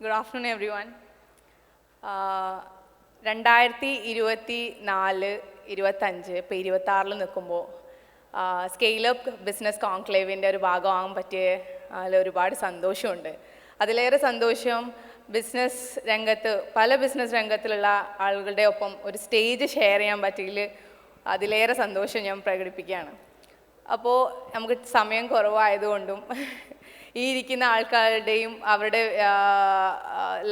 Good afternoon, everyone. 2024, 25 ഇപ്പോൾ 26 നിൽക്കുമ്പോൾ scale up business കോൺക്ലേവിൻ്റെ ഒരു ഭാഗമാകാൻ പറ്റിയ ഒരുപാട് സന്തോഷമുണ്ട്. അതിലേറെ സന്തോഷം ബിസിനസ് രംഗത്ത് പല ബിസിനസ് രംഗത്തിലുള്ള ആളുകളുടെ ഒപ്പം ഒരു സ്റ്റേജ് ഷെയർ ചെയ്യാൻ പറ്റിയതിൽ അതിലേറെ സന്തോഷം ഞാൻ പ്രകടിപ്പിക്കുകയാണ്. അപ്പോൾ നമുക്ക് സമയം കുറവായതുകൊണ്ടും ഈ ഇരിക്കുന്ന ആൾക്കാരുടെയും അവരുടെ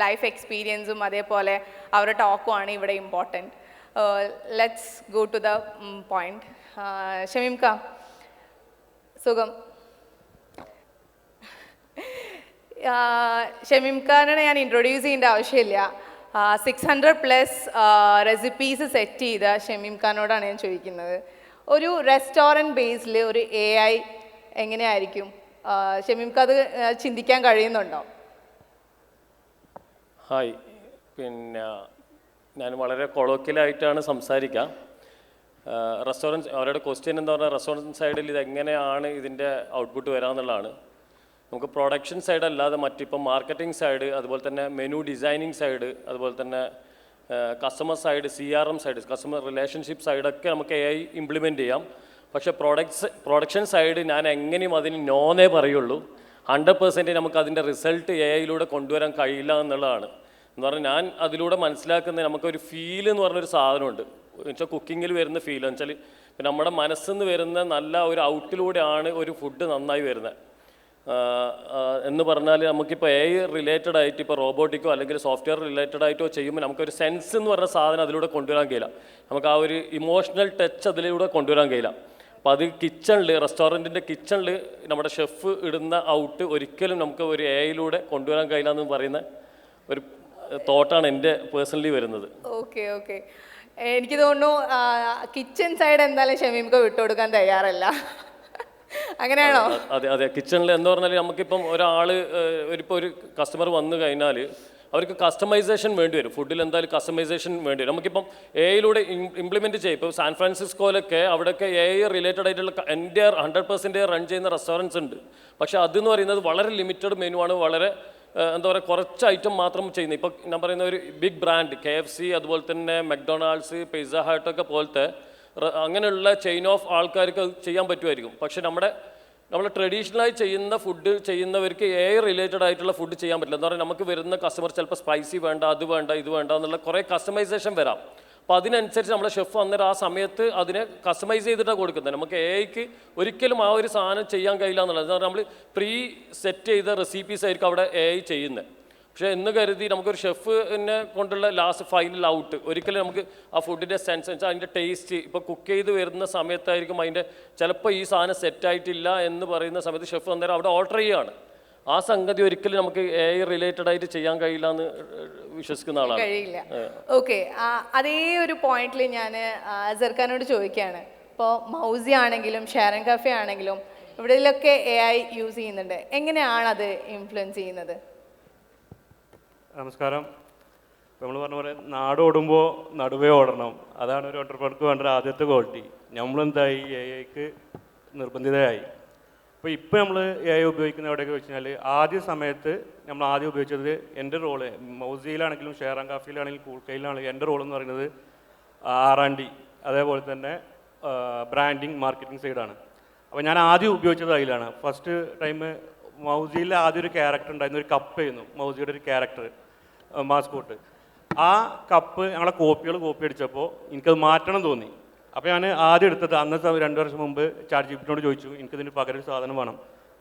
ലൈഫ് എക്സ്പീരിയൻസും അതേപോലെ അവരുടെ ടോക്കുമാണ് ഇവിടെ important. Let's go to the point. ഷമീംക, സുഖം. ഷമീംഖാനെ ഞാൻ ഇൻട്രൊഡ്യൂസ് ചെയ്യേണ്ട ആവശ്യമില്ല. 600+ റെസിപ്പീസ് സെറ്റ് ചെയ്ത ഷമീംഖാനോടാണ് ഞാൻ ചോദിക്കുന്നത്. ഒരു റെസ്റ്റോറൻറ്റ് ബേസിൽ ഒരു AI എങ്ങനെയായിരിക്കും? ഷമീംക്ക് അത് ചിന്തിക്കാൻ കഴിയുന്നുണ്ടോ? ഹായ്, പിന്നെ ഞാൻ വളരെ കൊളോക്കിയലായിട്ടാണ് സംസാരിക്കുക. റെസ്റ്റോറൻറ്റ് അവരുടെ ക്വസ്റ്റ്യൻ എന്താ പറഞ്ഞാൽ, റെസ്റ്റോറൻറ്റ് സൈഡിൽ ഇതെങ്ങനെയാണ് ഇതിൻ്റെ ഔട്ട്പുട്ട് വരാമെന്നുള്ളതാണ്. നമുക്ക് പ്രൊഡക്ഷൻ സൈഡ് അല്ലാതെ മറ്റിപ്പം മാർക്കറ്റിംഗ് സൈഡ്, അതുപോലെ തന്നെ മെനു ഡിസൈനിങ് സൈഡ്, അതുപോലെ തന്നെ customer side, CRM side, customer relationship സൈഡൊക്കെ നമുക്ക് AI ഇംപ്ലിമെൻറ്റ് ചെയ്യാം. പക്ഷേ പ്രൊഡക്ഷൻ സൈഡ് ഞാൻ എങ്ങനെയും അതിന് നോന്നേ പറയുള്ളൂ. 100% നമുക്ക് അതിൻ്റെ റിസൾട്ട് AIയിലൂടെ കൊണ്ടുവരാൻ കഴിയില്ല എന്നുള്ളതാണ്. എന്ന് പറഞ്ഞാൽ ഞാൻ അതിലൂടെ മനസ്സിലാക്കുന്നത് നമുക്കൊരു ഫീൽ എന്ന് പറഞ്ഞൊരു സാധനമുണ്ട്. എന്നുവെച്ചാൽ കുക്കിങ്ങിൽ വരുന്ന ഫീൽ എന്ന് വെച്ചാൽ ഇപ്പം നമ്മുടെ മനസ്സിൽ നിന്ന് വരുന്ന നല്ല ഒരു ഔട്ടിലൂടെയാണ് ഒരു ഫുഡ് നന്നായി വരുന്നത് എന്ന് പറഞ്ഞാൽ നമുക്കിപ്പോൾ AI റിലേറ്റഡ് ആയിട്ട് ഇപ്പോൾ റോബോട്ടിക്കോ അല്ലെങ്കിൽ സോഫ്റ്റ്വെയർ റിലേറ്റഡ് ആയിട്ടോ ചെയ്യുമ്പോൾ നമുക്കൊരു സെൻസ് എന്ന് പറഞ്ഞ സാധനം അതിലൂടെ കൊണ്ടുവരാൻ കഴിയില്ല. നമുക്ക് ആ ഒരു ഇമോഷണൽ ടച്ച് അതിലൂടെ കൊണ്ടുവരാൻ കഴിയില്ല. അപ്പോൾ അത് കിച്ചണിൽ, റെസ്റ്റോറൻറ്റിൻ്റെ കിച്ചണിൽ നമ്മുടെ ഷെഫ് ഇടുന്ന ഔട്ട് ഒരിക്കലും നമുക്ക് ഒരു AIയിലൂടെ കൊണ്ടുവരാൻ കഴിയില്ല എന്ന് പറയുന്ന ഒരു തോട്ടാണ് എൻ്റെ പേഴ്സണലി വരുന്നത്. ഓക്കെ ഓക്കെ, എനിക്ക് തോന്നുന്നു കിച്ചൺ സൈഡ് എന്തായാലും ഷമീംക്ക് വിട്ടുകൊടുക്കാൻ തയ്യാറല്ല, അങ്ങനെയാണോ? അതെ അതെ, കിച്ചണിൽ എന്ന് പറഞ്ഞാൽ നമുക്കിപ്പം ഒരാൾ ഇപ്പോൾ ഒരു കസ്റ്റമർ വന്നു കഴിഞ്ഞാൽ അവർക്ക് കസ്റ്റമൈസേഷൻ വേണ്ടി വരും. ഫുഡിൽ എന്തായാലും കസ്റ്റമൈസേഷൻ വേണ്ടി വരും. നമുക്കിപ്പം AIയിലൂടെ ഇംപ്ലിമെൻറ്റ് ചെയ്യും. ഇപ്പോൾ സാൻ ഫ്രാൻസിസ്കോയിലൊക്കെ അവിടെയൊക്കെ AI റിലേറ്റഡ് ആയിട്ടുള്ള 100% റൺ ചെയ്യുന്ന റെസ്റ്റോറൻറ്റ്സ് ഉണ്ട്. പക്ഷേ അതെന്ന് പറയുന്നത് വളരെ ലിമിറ്റഡ് മെനു ആണ്, വളരെ എന്താ പറയുക, കുറച്ച് ഐറ്റം മാത്രം ചെയ്യുന്നത്. ഇപ്പോൾ ഞാൻ പറയുന്ന ഒരു ബിഗ് ബ്രാൻഡ് KFC, അതുപോലെ തന്നെ മെക്ഡൊണാൾഡ്സ്, പിസ്സ ഹട്ടൊക്കെ പോലത്തെ അങ്ങനെയുള്ള ചെയിൻ ഓഫ് ആൾക്കാർക്ക് അത് ചെയ്യാൻ പറ്റുമായിരിക്കും. പക്ഷേ നമ്മൾ ട്രഡീഷണലായി ചെയ്യുന്ന ഫുഡ് ചെയ്യുന്നവർക്ക് AI റിലേറ്റഡ് ആയിട്ടുള്ള ഫുഡ് ചെയ്യാൻ പറ്റില്ല. എന്ന് പറഞ്ഞാൽ നമുക്ക് വരുന്ന കസ്റ്റമർ ചിലപ്പോൾ സ്പൈസി വേണ്ട, അത് വേണ്ട, ഇത് വേണ്ട എന്നുള്ള കുറേ കസ്റ്റമൈസേഷൻ വരാം. അപ്പോൾ അതിനനുസരിച്ച് നമ്മളെ ഷെഫ് അന്നേരം ആ സമയത്ത് അതിനെ കസ്റ്റമൈസ് ചെയ്തിട്ടാണ് കൊടുക്കുന്നത്. നമുക്ക് AIക്ക് ഒരിക്കലും ആ ഒരു സാധനം ചെയ്യാൻ കഴിയില്ല എന്നുള്ളത്. എന്ന് പറഞ്ഞാൽ നമ്മൾ പ്രീ സെറ്റ് ചെയ്ത റെസിപ്പീസ് ആയിരിക്കും അവിടെ AI ചെയ്യുന്നത്. പക്ഷേ എന്ന് കരുതി നമുക്കൊരു ഷെഫിനെ കൊണ്ടുള്ള ലാസ്റ്റ് ഫൈനൽ ഔട്ട് ഒരിക്കലും നമുക്ക് ആ ഫുഡിൻ്റെ സെൻസ് വെച്ചാൽ അതിൻ്റെ ടേസ്റ്റ് ഇപ്പോൾ കുക്ക് ചെയ്ത് വരുന്ന സമയത്തായിരിക്കും അതിൻ്റെ ചിലപ്പോൾ ഈ സാധനം സെറ്റായിട്ടില്ല എന്ന് പറയുന്ന സമയത്ത് ഷെഫ് അന്നേരം അവിടെ ഓൾട്ടർ ചെയ്യുകയാണ്. ആ സംഗതി ഒരിക്കലും നമുക്ക് AI റിലേറ്റഡ് ആയിട്ട് ചെയ്യാൻ കഴിയില്ല എന്ന് വിശ്വസിക്കുന്ന ആളാണ്. കഴിയില്ല. ഓക്കെ, അതേ ഒരു പോയിന്റിൽ ഞാൻ അസർഖാനോട് ചോദിക്കുകയാണ്. ഇപ്പോൾ മൗസി ആണെങ്കിലും ഷെയർ ആൻഡ് കഫേ ആണെങ്കിലും ഇവിടെയൊക്കെ AI യൂസ് ചെയ്യുന്നുണ്ട്. എങ്ങനെയാണ് അത് ഇൻഫ്ലുവൻസ് ചെയ്യുന്നത്? നമസ്കാരം. നമ്മൾ പറഞ്ഞ പോലെ നാടോടുമ്പോൾ നടുവേ ഓടണം, അതാണ് ഒരു ഓണ്ടർപ്രണർക്ക് വേണ്ട ആദ്യത്തെ ക്വാളിറ്റി. നമ്മളെന്തായി AIക്ക് നിർബന്ധിതരായി. ഇപ്പോൾ നമ്മൾ AI ഉപയോഗിക്കുന്ന എവിടെയൊക്കെ വെച്ച് കഴിഞ്ഞാൽ ആദ്യ സമയത്ത് നമ്മൾ ആദ്യം ഉപയോഗിച്ചത് എൻ്റെ റോള് മൗസിയിലാണെങ്കിലും ഷെയർ ആൻഡ് കാഫിയിലാണെങ്കിലും കൂൾക്കയിലാണെങ്കിലും എൻ്റെ റോൾ എന്ന് പറയുന്നത് R&D, അതേപോലെ തന്നെ ബ്രാൻഡിങ് മാർക്കറ്റിംഗ് സൈഡാണ്. അപ്പോൾ ഞാൻ ആദ്യം ഉപയോഗിച്ചത് അതിലാണ്. ഫസ്റ്റ് ടൈം മൗസിയിൽ ആദ്യം ഒരു ക്യാരക്ടർ ഉണ്ടായിരുന്നു, ഒരു കപ്പ് ആയിരുന്നു മൗസിയുടെ ഒരു ക്യാരക്ടർ, മാസ്കോട്ട്. ആ കപ്പ് ഞങ്ങളെ കോപ്പി അടിച്ചപ്പോൾ എനിക്കത് മാറ്റണം തോന്നി. അപ്പോൾ ഞാൻ ആദ്യം എടുത്തത് അന്നത്തെ 2 വർഷം മുമ്പ് ChatGPTയോട് ചോദിച്ചു, എനിക്കിതിന് പകരം ഒരു സാധനം വേണം.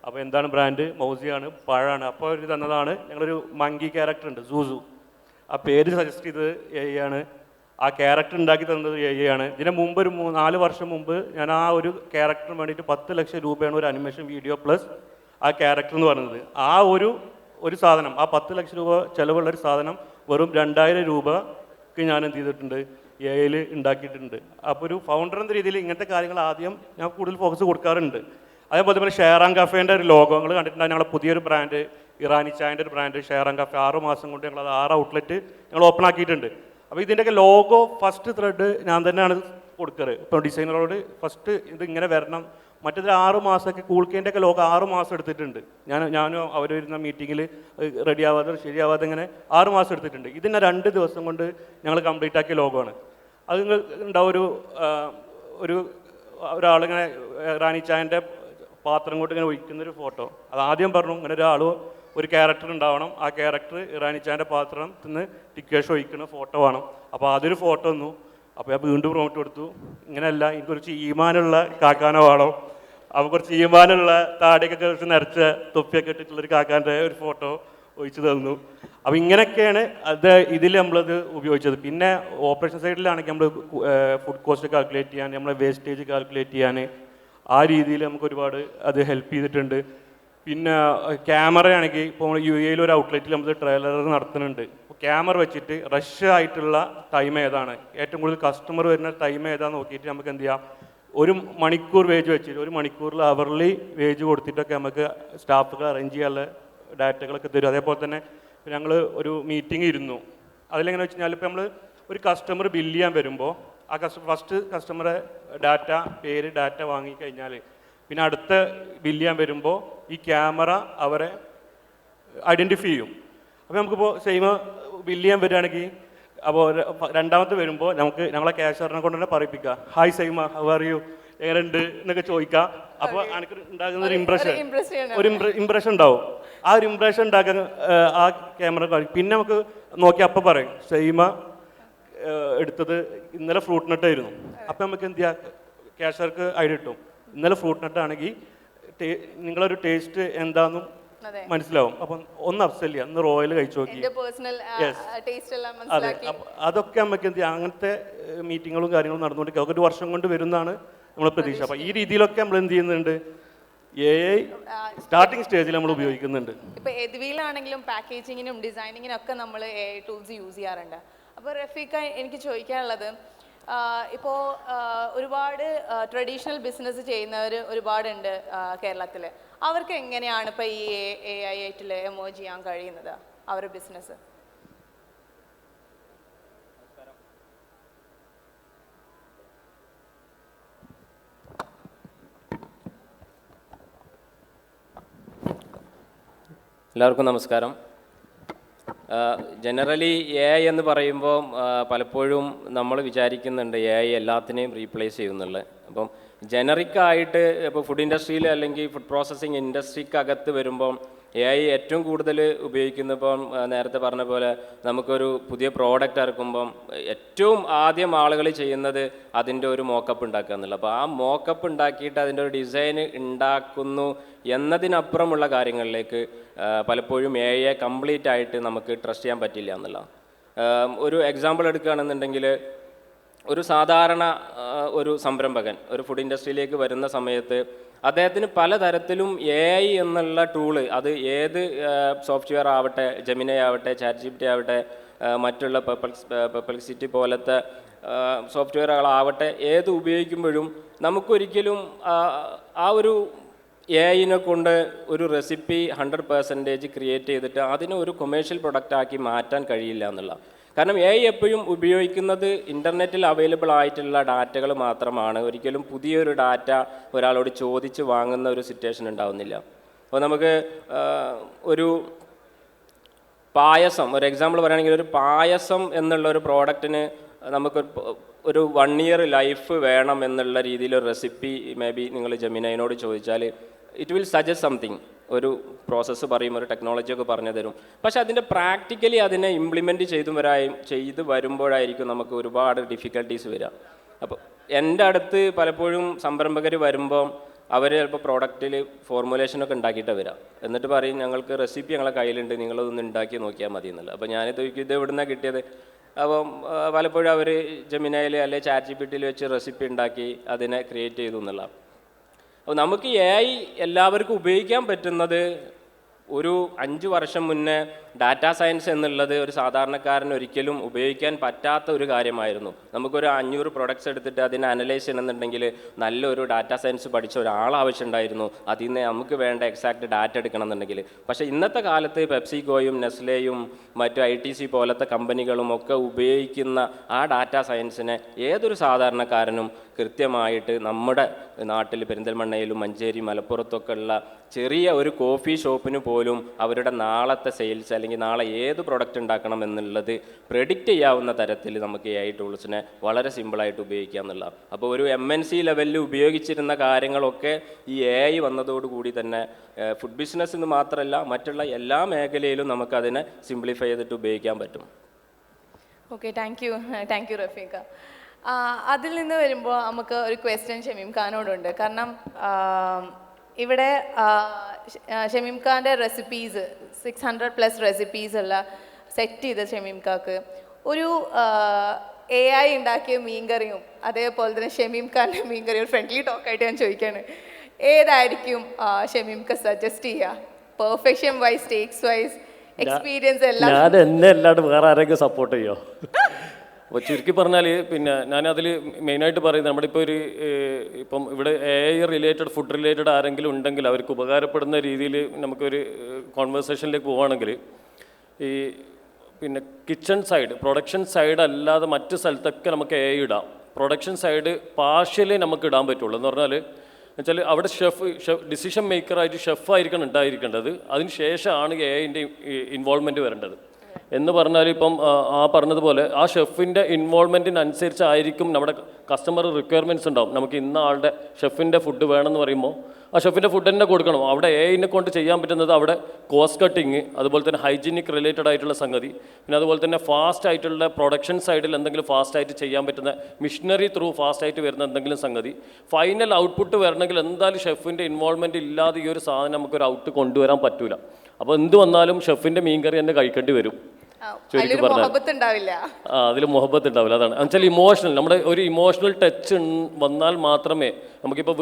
അപ്പോൾ എന്താണ് ബ്രാൻഡ്? മൗസിയാണ്, പഴമാണ്. അപ്പോൾ അവർ തന്നതാണ് ഞങ്ങളൊരു മങ്കി ക്യാരക്ടർ ഉണ്ട്, സൂസു. ആ പേര് സജസ്റ്റ് ചെയ്തത് AI ആണ്. ആ ക്യാരക്ടർ ഉണ്ടാക്കി തന്നത് AI ആണ്. ഇതിന് മുമ്പ് ഒരു 4 വർഷം മുമ്പ് ഞാൻ ആ ഒരു ക്യാരക്ടറിന് വേണ്ടിയിട്ട് 10 ലക്ഷം രൂപയാണ് ഒരു അനിമേഷൻ വീഡിയോ പ്ലസ് ആ ക്യാരക്ടർ എന്ന് പറയുന്നത്. ആ ഒരു സാധനം, ആ 10 ലക്ഷം രൂപ ചിലവുള്ളൊരു സാധനം വെറും 2000 രൂപക്ക് ഞാൻ എന്ത് ചെയ്തിട്ടുണ്ട്, AIയിൽ ഉണ്ടാക്കിയിട്ടുണ്ട്. അപ്പോൾ ഒരു ഫൗണ്ടർ എന്ന രീതിയിൽ ഇങ്ങനത്തെ കാര്യങ്ങൾ ആദ്യം ഞാൻ കൂടുതൽ ഫോക്കസ് കൊടുക്കാറുണ്ട്. അതേപോലെ തന്നെ ഷെയർ ആൻഡ് കഫേൻ്റെ ഒരു ലോഗോ നിങ്ങൾ കണ്ടിട്ടുണ്ടാകും. ഞങ്ങളുടെ പുതിയൊരു ബ്രാൻഡ്, ഇറാനി ചായൻ്റെ ഒരു ബ്രാൻഡ് ഷെയർ ആൻഡ് കഫേ 6 മാസം കൊണ്ട് ഞങ്ങൾ 6 ഔട്ട്ലെറ്റ് ഞങ്ങൾ ഓപ്പൺ ആക്കിയിട്ടുണ്ട്. അപ്പോൾ ഇതിൻ്റെയൊക്കെ ലോഗോ ഫസ്റ്റ് ത്രെഡ് ഞാൻ തന്നെയാണ് കൊടുക്കാറ്. ഇപ്പോൾ ഡിസൈനറോട് ഫസ്റ്റ് ഇത് ഇങ്ങനെ വരണം, മറ്റേത് 6 മാസമൊക്കെ കൂൾക്കേൻ്റെ ഒക്കെ ലോകം 6 മാസം എടുത്തിട്ടുണ്ട്. ഞാനും അവർ വരുന്ന മീറ്റിങ്ങിൽ റെഡിയാവാതെ ശരിയാവാതെ ഇങ്ങനെ 6 മാസം എടുത്തിട്ടുണ്ട്. ഇതിനെ 2 ദിവസം കൊണ്ട് ഞങ്ങൾ കംപ്ലീറ്റ് ആക്കിയ ലോകമാണ്. അത് ഉണ്ടാവും ഒരാളിങ്ങനെ റാണി ചായൻ്റെ പാത്രം കൊണ്ട് ഇങ്ങനെ ഒഴിക്കുന്നൊരു ഫോട്ടോ. അത് ആദ്യം പറഞ്ഞു ഇങ്ങനെ ഒരു ക്യാരക്ടർ ഉണ്ടാവണം, ആ ക്യാരക്ടർ റാണി ചായൻ്റെ പാത്രത്തിൽ നിന്ന് ടിക്കേഷ് ഒഴിക്കുന്ന ഫോട്ടോ വേണം. അപ്പോൾ അതൊരു ഫോട്ടോ തന്നു. അപ്പോൾ ഞാൻ വീണ്ടും പ്രൊമോട്ട് കൊടുത്തു. ഇങ്ങനെയല്ല, എനിക്ക് കുറച്ച് ഈമാനുള്ള കാക്കാനോ വേണം. അപ്പോൾ കുറച്ച് ഈമാനുള്ള താടിയൊക്കെ കുറച്ച് നരച്ച തൊപ്പിയൊക്കെ ഇട്ടിട്ടുള്ളൊരു കാക്കാൻ്റെ ഒരു ഫോട്ടോ ഒഴിച്ചു തന്നു. അപ്പോൾ ഇങ്ങനെയൊക്കെയാണ് ഇതിൽ നമ്മളത് ഉപയോഗിച്ചത്. പിന്നെ ഓപ്പറേഷൻ സൈഡിലാണെങ്കിൽ നമ്മൾ ഫുഡ് കോസ്റ്റ് കാൽക്കുലേറ്റ് ചെയ്യാൻ, നമ്മളെ വേസ്റ്റേജ് കാൽക്കുലേറ്റ് ചെയ്യാൻ ആ രീതിയിൽ നമുക്ക് ഒരുപാട് അത് ഹെൽപ്പ് ചെയ്തിട്ടുണ്ട്. പിന്നെ ക്യാമറയാണെങ്കിൽ ഇപ്പോൾ UAE ഒരു ഔട്ട്ലെറ്റിൽ നമ്മൾ ട്രെയിലർ നടത്തുന്നുണ്ട്. അപ്പോൾ ക്യാമറ വെച്ചിട്ട് റഷ് ആയിട്ടുള്ള ടൈം ഏതാണ്, ഏറ്റവും കൂടുതൽ കസ്റ്റമർ വരുന്ന ടൈം ഏതാണെന്ന് നോക്കിയിട്ട് നമുക്ക് എന്ത് ചെയ്യാം, 1 മണിക്കൂർ വേജ് വെച്ചിട്ട് 1 മണിക്കൂറിൽ അവർലി വേജ് കൊടുത്തിട്ടൊക്കെ നമുക്ക് സ്റ്റാഫുകൾ അറേഞ്ച് ചെയ്യാനുള്ള ഡാറ്റകളൊക്കെ തരും. അതേപോലെ തന്നെ ഞങ്ങൾ ഒരു മീറ്റിംഗ് ഇരുന്നു. അതിലെങ്ങനെ വെച്ച് കഴിഞ്ഞാൽ ഇപ്പോൾ നമ്മൾ ഒരു കസ്റ്റമർ ബില്ല് ചെയ്യാൻ വരുമ്പോൾ ആ ഫസ്റ്റ് കസ്റ്റമറെ പേര് ഡാറ്റ വാങ്ങിക്കഴിഞ്ഞാൽ പിന്നെ അടുത്ത ബില്ല് ചെയ്യാൻ വരുമ്പോൾ ഈ ക്യാമറ അവരെ ഐഡൻറ്റിഫൈ ചെയ്യും. അപ്പോൾ നമുക്കിപ്പോൾ സെയിം ബില്ല് ചെയ്യാൻ വരികയാണെങ്കിൽ അപ്പോൾ രണ്ടാമത്തെ വരുമ്പോൾ ഞങ്ങളെ ക്യാഷറിനെ കൊണ്ട് തന്നെ പറയിപ്പിക്കുക, hi Saima, how are you, എങ്ങനെയുണ്ട് എന്നൊക്കെ ചോദിക്കുക. അപ്പോൾ എനിക്ക് ഉണ്ടാകുന്ന ഒരു ഇംപ്രഷൻ ഉണ്ടാവും. ആ ഒരു ഇംപ്രഷൻ ഉണ്ടാക്കാൻ ആ ക്യാമറ പിന്നെ നമുക്ക് നോക്കി അപ്പം പറയും സൈമ എടുത്തത് ഇന്നലെ ഫ്രൂട്ട് നട്ടായിരുന്നു. അപ്പം നമുക്ക് എന്ത് ചെയ്യാം, ക്യാഷർക്ക് ഐഡിയ കിട്ടും. ഇന്നലെ ഫ്രൂട്ട് നട്ടാണെങ്കിൽ നിങ്ങളൊരു ടേസ്റ്റ് എന്താണെന്നും മനസ്സിലാവും. അപ്പം ഒന്ന് അപ്സെല് ചെയ്യാം, ഒന്ന് റോയൽ കഴിച്ചു നോക്കി. അതെ, അതൊക്കെ നമുക്ക് എന്ത് ചെയ്യാം, അങ്ങനത്തെ മീറ്റിങ്ങുകളും കാര്യങ്ങളും നടന്നുകൊണ്ടിരിക്കുക. അതൊക്കെ 1 വർഷം കൊണ്ട് വരുന്നതാണ് നമ്മളെ പ്രതീക്ഷ. അപ്പം ഈ രീതിയിലൊക്കെ നമ്മൾ എന്ത് ചെയ്യുന്നുണ്ട്, AI സ്റ്റാർട്ടിംഗ് സ്റ്റേജിൽ നമ്മൾ ഉപയോഗിക്കുന്നുണ്ട്. ഇപ്പോൾ എദ്വിയിലാണെങ്കിലും പാക്കേജിങ്ങിനും ഡിസൈനിങ്ങിനും ഒക്കെ നമ്മൾ AI ടൂൾസ് യൂസ് ചെയ്യാറുണ്ട്. അപ്പോൾ റഫീഖ, എനിക്ക് ചോദിക്കാനുള്ളത്, ഇപ്പോൾ ഒരുപാട് ട്രഡീഷണൽ ബിസിനസ് ചെയ്യുന്നവർ ഒരുപാടുണ്ട് കേരളത്തിൽ. അവർക്ക് എങ്ങനെയാണ് ഇപ്പോൾ ഈ AI ആയിട്ട് എമേർജ് ചെയ്യാൻ കഴിയുന്നത് അവരുടെ ബിസിനസ്? എല്ലാവർക്കും നമസ്കാരം. ജനറലി AI എന്ന് പറയുമ്പോൾ പലപ്പോഴും നമ്മൾ വിചാരിക്കുന്നുണ്ട് AI എല്ലാത്തിനെയും റീപ്ലേസ് ചെയ്യുന്നുള്ളത്. അപ്പം ജനറിക്കായിട്ട് ഇപ്പോൾ ഫുഡ് ഇൻഡസ്ട്രിയിൽ അല്ലെങ്കിൽ ഫുഡ് പ്രോസസ്സിങ് ഇൻഡസ്ട്രിക്കകത്ത് വരുമ്പം AI ഏറ്റവും കൂടുതൽ ഉപയോഗിക്കുന്ന, ഇപ്പം നേരത്തെ പറഞ്ഞ പോലെ നമുക്കൊരു പുതിയ പ്രോഡക്റ്റ് ഇറക്കുമ്പം ഏറ്റവും ആദ്യം ആളുകൾ ചെയ്യുന്നത് അതിൻ്റെ ഒരു മോക്കപ്പ് ഉണ്ടാക്കുക എന്നുള്ളത്. അപ്പോൾ ആ മോക്കപ്പ് ഉണ്ടാക്കിയിട്ട് അതിൻ്റെ ഒരു ഡിസൈൻ ഉണ്ടാക്കുന്നു എന്നതിനപ്പുറമുള്ള കാര്യങ്ങളിലേക്ക് പലപ്പോഴും AI കംപ്ലീറ്റ് ആയിട്ട് നമുക്ക് ട്രസ്റ്റ് ചെയ്യാൻ പറ്റില്ല എന്നുള്ള ഒരു എക്സാമ്പിൾ എടുക്കുകയാണെന്നുണ്ടെങ്കിൽ, ഒരു സാധാരണ ഒരു സംരംഭകൻ ഒരു ഫുഡ് ഇൻഡസ്ട്രിയിലേക്ക് വരുന്ന സമയത്ത് അദ്ദേഹത്തിന് പലതരത്തിലും AI എന്നുള്ള ടൂള്, അത് ഏത് സോഫ്റ്റ്വെയർ ആവട്ടെ, ജെമിനി ആവട്ടെ, ChatGPT ആവട്ടെ, മറ്റുള്ള പെർപ്ലക്സിറ്റി പോലത്തെ സോഫ്റ്റ്വെയറുകളാവട്ടെ, ഏത് ഉപയോഗിക്കുമ്പോഴും നമുക്കൊരിക്കലും ആ ഒരു AI കൊണ്ട് ഒരു റെസിപ്പി 100% ക്രിയേറ്റ് ചെയ്തിട്ട് അതിനെ ഒരു കൊമേഴ്ഷ്യൽ പ്രൊഡക്റ്റാക്കി മാറ്റാൻ കഴിയില്ല എന്നുള്ള. കാരണം AI എപ്പോഴും ഉപയോഗിക്കുന്നത് ഇൻ്റർനെറ്റിൽ അവൈലബിൾ ആയിട്ടുള്ള ഡാറ്റകൾ മാത്രമാണ്. ഒരിക്കലും പുതിയൊരു ഡാറ്റ ഒരാളോട് ചോദിച്ച് വാങ്ങുന്ന ഒരു സിറ്റുവേഷൻ ഉണ്ടാവുന്നില്ല. അപ്പോൾ നമുക്ക് ഒരു പായസം, ഒരു എക്സാമ്പിൾ പറയുകയാണെങ്കിൽ, ഒരു പായസം എന്നുള്ള ഒരു പ്രോഡക്റ്റിന് നമുക്ക് ഒരു 1 ഇയർ ലൈഫ് വേണം എന്നുള്ള രീതിയിൽ ഒരു റെസിപ്പി മേ ബി നിങ്ങൾ ജെമിനൈനോട് ചോദിച്ചാൽ ഇറ്റ് വിൽ സജസ്റ്റ് സംതിങ്, ഒരു പ്രോസസ്സ് പറയും, ഒരു ടെക്നോളജിയൊക്കെ പറഞ്ഞു തരും. പക്ഷെ അതിൻ്റെ പ്രാക്ടിക്കലി അതിനെ ഇംപ്ലിമെൻറ്റ് ചെയ്ത് വരുമ്പോഴായിരിക്കും നമുക്ക് ഒരുപാട് ഡിഫിക്കൽട്ടീസ് വരിക. അപ്പോൾ എൻ്റെ അടുത്ത് പലപ്പോഴും സംരംഭകർ വരുമ്പം അവർ ചിലപ്പോൾ പ്രോഡക്റ്റിൽ ഫോർമുലേഷനൊക്കെ ഉണ്ടാക്കിയിട്ട് വരാം. എന്നിട്ട് പറയും ഞങ്ങൾക്ക് റെസിപ്പി ഞങ്ങളെ കയ്യിലുണ്ട്, നിങ്ങളതൊന്ന് ഉണ്ടാക്കി നോക്കിയാൽ മതി എന്നുള്ളത്. അപ്പോൾ ഞാനിത് ഇത് എവിടുന്നാണ് കിട്ടിയത്? അപ്പം പലപ്പോഴും അവർ ജെമിനയിൽ അല്ലെങ്കിൽ ChatGPTയിൽ വെച്ച് റെസിപ്പി ഉണ്ടാക്കി അതിനെ ക്രിയേറ്റ് ചെയ്തു എന്നുള്ള. അപ്പോൾ നമുക്ക് AI എല്ലാവർക്കും ഉപയോഗിക്കാൻ പറ്റുന്നത് ഒരു 5 വർഷം മുന്നേ ഡാറ്റാ സയൻസ് എന്നുള്ളത് ഒരു സാധാരണക്കാരന് ഒരിക്കലും ഉപയോഗിക്കാൻ പറ്റാത്ത ഒരു കാര്യമായിരുന്നു. നമുക്കൊരു 500 പ്രൊഡക്ട്സ് എടുത്തിട്ട് അതിനെ അനലൈസ് ചെയ്യണമെന്നുണ്ടെങ്കിൽ നല്ലൊരു ഡാറ്റാ സയൻസ് പഠിച്ച ഒരാൾ ആവശ്യമുണ്ടായിരുന്നു. അതിൽ നിന്ന് നമുക്ക് വേണ്ട എക്സാക്റ്റ് ഡാറ്റ എടുക്കണം എന്നുണ്ടെങ്കിൽ. പക്ഷേ ഇന്നത്തെ കാലത്ത് പെപ്സിക്കോയും നെസ്ലെയും മറ്റു ITC പോലത്തെ കമ്പനികളും ഒക്കെ ഉപയോഗിക്കുന്ന ആ ഡാറ്റാ സയൻസിനെ ഏതൊരു സാധാരണക്കാരനും കൃത്യമായിട്ട് നമ്മുടെ നാട്ടിൽ പെരിന്തൽമണ്ണയിലും മഞ്ചേരി മലപ്പുറത്തൊക്കെ ഉള്ള ചെറിയ ഒരു കോഫി ഷോപ്പിന് പോലും അവരുടെ നാളത്തെ സെയിൽസ് അല്ലെങ്കിൽ നാളെ ഏത് പ്രൊഡക്റ്റ് ഉണ്ടാക്കണം എന്നുള്ളത് പ്രെഡിക്റ്റ് ചെയ്യാവുന്ന തരത്തിൽ നമുക്ക് AI ടൂൾസിനെ വളരെ സിമ്പിളായിട്ട് ഉപയോഗിക്കുക എന്നുള്ളതാണ്. അപ്പോൾ ഒരു MNC ലെവലിൽ ഉപയോഗിച്ചിരുന്ന കാര്യങ്ങളൊക്കെ ഈ AI വന്നതോടുകൂടി തന്നെ ഫുഡ് ബിസിനസ് എന്ന് മാത്രമല്ല മറ്റുള്ള എല്ലാ മേഖലയിലും നമുക്കതിനെ സിംപ്ലിഫൈ ചെയ്തിട്ട് ഉപയോഗിക്കാൻ പറ്റും. Okay, thank you Rafeeq. അതിൽ നിന്ന് വരുമ്പോൾ നമുക്ക് ഒരു ക്വസ്റ്റ്യൻ ഷമീം ഖാനോടുണ്ട്. കാരണം ഇവിടെ ഷമീം ഖാൻ്റെ റെസിപ്പീസ് 600+ റെസിപ്പീസ് ഉള്ള സെറ്റ് ചെയ്ത ഷമീം ഖാക്ക് ഒരു AI ഉണ്ടാക്കിയ മീൻകറിയും അതേപോലെ തന്നെ ഷമീം ഖാൻ്റെ മീൻകറിയും ഫ്രണ്ട്ലി ടോക്കായിട്ട് ഞാൻ ചോദിക്കുകയാണ്, ഏതായിരിക്കും ഷമീം ഖാൻ സജസ്റ്റ് ചെയ്യുക? പെർഫെക്ഷൻ വൈസ്, ടേക്സ് വൈസ്, എക്സ്പീരിയൻസ് എല്ലാം. ഞാൻ എന്നെ അല്ലാണ്ട് വേറെ ആരെങ്കിലും സപ്പോർട്ട് ചെയ്യോ? അപ്പോൾ ചുരുക്കി പറഞ്ഞാൽ പിന്നെ ഞാനതിൽ മെയിനായിട്ട് പറയുന്നത് നമ്മുടെ ഇപ്പോൾ ഇപ്പം ഇവിടെ AI റിലേറ്റഡ് ഫുഡ് റിലേറ്റഡ് ആരെങ്കിലും ഉണ്ടെങ്കിൽ അവർക്ക് ഉപകാരപ്പെടുന്ന രീതിയിൽ നമുക്കൊരു കോൺവെർസേഷനിലേക്ക് പോവുകയാണെങ്കിൽ ഈ പിന്നെ കിച്ചൺ സൈഡ്, പ്രൊഡക്ഷൻ സൈഡ് അല്ലാതെ മറ്റ് സ്ഥലത്തൊക്കെ നമുക്ക് AI ഇടാം. പ്രൊഡക്ഷൻ സൈഡ് പാർഷ്യലി നമുക്ക് ഇടാൻ പറ്റുള്ളൂ. എന്ന് പറഞ്ഞാൽ വെച്ചാൽ അവിടെ ഡിസിഷൻ മേക്കറായിട്ട് ഷെഫായിരിക്കണം ഉണ്ടായിരിക്കേണ്ടത്. അതിന് ശേഷമാണ് AIൻ്റെ ഇൻവോൾവ്മെൻറ്റ് വരേണ്ടത്. എന്ന് പറഞ്ഞാൽ ഇപ്പം പറഞ്ഞതുപോലെ ആ ഷെഫിൻ്റെ ഇൻവോൾവ്മെൻറ്റിനനുസരിച്ചായിരിക്കും നമ്മുടെ കസ്റ്റമർ റിക്വയർമെൻറ്റ്സ് ഉണ്ടാവും. നമുക്ക് ഇന്ന ആളുടെ ഷെഫിൻ്റെ ഫുഡ് വേണമെന്ന് പറയുമ്പോൾ ആ ഷെഫിൻ്റെ ഫുഡ് തന്നെ കൊടുക്കണം. അവിടെ AIനെ കൊണ്ട് ചെയ്യാൻ പറ്റുന്നത് അവിടെ കോസ്റ്റ് കട്ടിങ്, അതുപോലെ തന്നെ ഹൈജീനിക് റിലേറ്റഡ് ആയിട്ടുള്ള സംഗതി, പിന്നെ അതുപോലെ തന്നെ ഫാസ്റ്റ് ആയിട്ടുള്ള പ്രൊഡക്ഷൻ സൈഡിൽ എന്തെങ്കിലും ഫാസ്റ്റായിട്ട് ചെയ്യാൻ പറ്റുന്ന മിഷനറി ത്രൂ ഫാസ്റ്റായിട്ട് വരുന്ന എന്തെങ്കിലും സംഗതി. ഫൈനൽ ഔട്ട്പുട്ട് വരണമെങ്കിൽ എന്തായാലും ഷെഫിൻ്റെ ഇൻവോൾവ്മെൻറ്റ് ഇല്ലാതെ ഈ ഒരു സാധനം നമുക്കൊരു ഔട്ട് കൊണ്ടുവരാൻ പറ്റൂല. അപ്പോൾ എന്ത് വന്നാലും ഷെഫിൻ്റെ മീൻകറി തന്നെ കഴിക്കേണ്ടി വരും. അതിൽ മുഹബത്ത് ഉണ്ടാവില്ല. അതിൽ മുഹബത്ത് ഉണ്ടാവില്ല. അതാണ് എന്നുവെച്ചാൽ ഇമോഷണൽ, നമ്മുടെ ഒരു ഇമോഷണൽ ടച്ച് വന്നാൽ മാത്രമേ നമുക്കിപ്പോൾ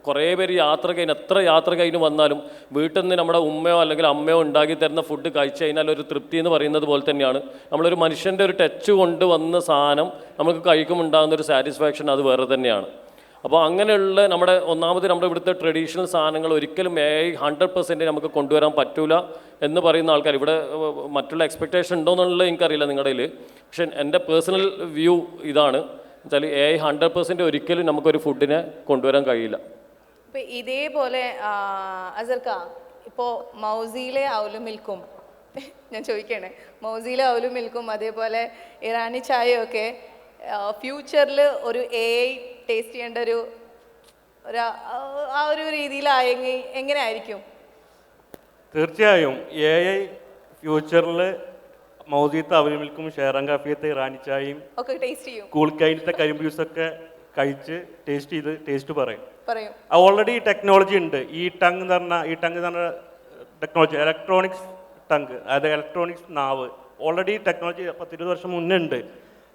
കുറേ പേര് എത്ര യാത്ര കഴിഞ്ഞ് വന്നാലും വീട്ടിൽ നിന്ന് നമ്മുടെ ഉമ്മയോ അല്ലെങ്കിൽ അമ്മയോ ഉണ്ടാക്കി തരുന്ന ഫുഡ് കഴിച്ചു കഴിഞ്ഞാൽ ഒരു തൃപ്തി എന്ന് പറയുന്നത് പോലെ തന്നെയാണ് നമ്മളൊരു മനുഷ്യൻ്റെ ഒരു ടച്ച് കൊണ്ട് വന്ന സാധനം നമുക്ക് കഴിക്കുമ്പോൾ ഉണ്ടാകുന്ന ഒരു സാറ്റിസ്ഫാക്ഷൻ അത് വേറെ തന്നെയാണ്. അപ്പോൾ അങ്ങനെയുള്ള നമ്മുടെ നമ്മുടെ ഇവിടുത്തെ ട്രഡീഷണൽ സാധനങ്ങൾ ഒരിക്കലും AI 100% നമുക്ക് കൊണ്ടുവരാൻ പറ്റൂല എന്ന് പറയുന്ന ആൾക്കാർ ഇവിടെ മറ്റുള്ള എക്സ്പെക്റ്റേഷൻ ഉണ്ടോ എന്നുള്ളത് എനിക്കറിയില്ല നിങ്ങളുടെ കയ്യിൽ. പക്ഷെ എൻ്റെ പേഴ്സണൽ വ്യൂ ഇതാണ് വെച്ചാൽ AI 100% ഒരിക്കലും നമുക്കൊരു ഫുഡിനെ കൊണ്ടുവരാൻ കഴിയില്ല. ഇപ്പം ഇതേപോലെ അസർക്ക ഇപ്പോൾ മൗസിയിലെ ഔലും മിൽക്കും ഞാൻ ചോദിക്കുകയാണ്, മൗസിയിലെ ഔലും മിൽക്കും അതേപോലെ ഇറാനി ചായയൊക്കെ ഫ്യൂച്ചറിൽ ഒരു AI ടേസ്റ്റ് ചെയ്യേണ്ട ആ ഒരു രീതിയിലായെങ്കിൽ എങ്ങനെയായിരിക്കും? തീർച്ചയായും AI ഫ്യൂച്ചറിൽ മൗസിയത്തെ അവൽ മിൽക്കും ഷെയറാൻ കാഫിയത്തെ ഇറാനി ചായയും ഒക്കെ ടേസ്റ്റ് ചെയ്യും. കൂൾക്കൈനത്തെ കരിമ്പ് ജ്യൂസൊക്കെ കഴിച്ച് ടേസ്റ്റ് പറയും. ഓൾറെഡി ടെക്നോളജി ഉണ്ട്. ഈ ടങ് എന്ന് പറഞ്ഞ ടെക്നോളജി, ഇലക്ട്രോണിക്സ് ടങ്, അതായത് ഇലക്ട്രോണിക്സ് നാവ്, ഓൾറെഡി ടെക്നോളജി 10-20 വർഷം മുന്നേ ഉണ്ട്.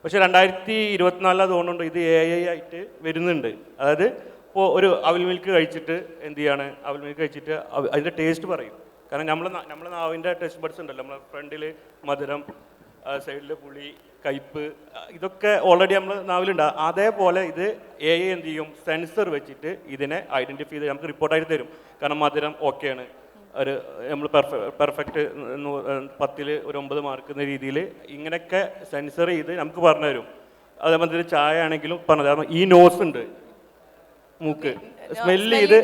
പക്ഷേ 2024 തോന്നുന്നുണ്ട് ഇത് AI ആയിട്ട് വരുന്നുണ്ട്. അതായത് ഇപ്പോൾ ഒരു അവൽ മിൽക്ക് കഴിച്ചിട്ട് എന്ത് ചെയ്യാണ്, അവൽ മിൽക്ക് കഴിച്ചിട്ട് അതിൻ്റെ ടേസ്റ്റ് പറയും. കാരണം നമ്മളെ നാവിൻ്റെ ടേസ്റ്റ് ബഡ്സ് ഉണ്ടല്ലോ, നമ്മളെ ഫ്രണ്ടിൽ മധുരം, സൈഡിൽ പുളി, കയ്പ്പ്, ഇതൊക്കെ ഓൾറെഡി നമ്മൾ നാവിലുണ്ട്. അതേപോലെ ഇത് AI എന്ത് ചെയ്യും, സെൻസർ വെച്ചിട്ട് ഇതിനെ ഐഡൻറ്റിഫൈ ചെയ്ത് നമുക്ക് റിപ്പോർട്ടായിട്ട് തരും. കാരണം മധുരം ഓക്കെയാണ്, നമ്മൾ പെർഫെക്റ്റ് 10-ൽ ഒരു 9 മാർക്ക് എന്ന രീതിയിൽ ഇങ്ങനെയൊക്കെ സെൻസർ ചെയ്ത് നമുക്ക് പറഞ്ഞു തരും. അതേമാതിരി ചായ ആണെങ്കിലും പറഞ്ഞു തരും. ഈ നോസ് ഉണ്ട്, മൂക്ക് സ്മെല്ല് ചെയ്ത്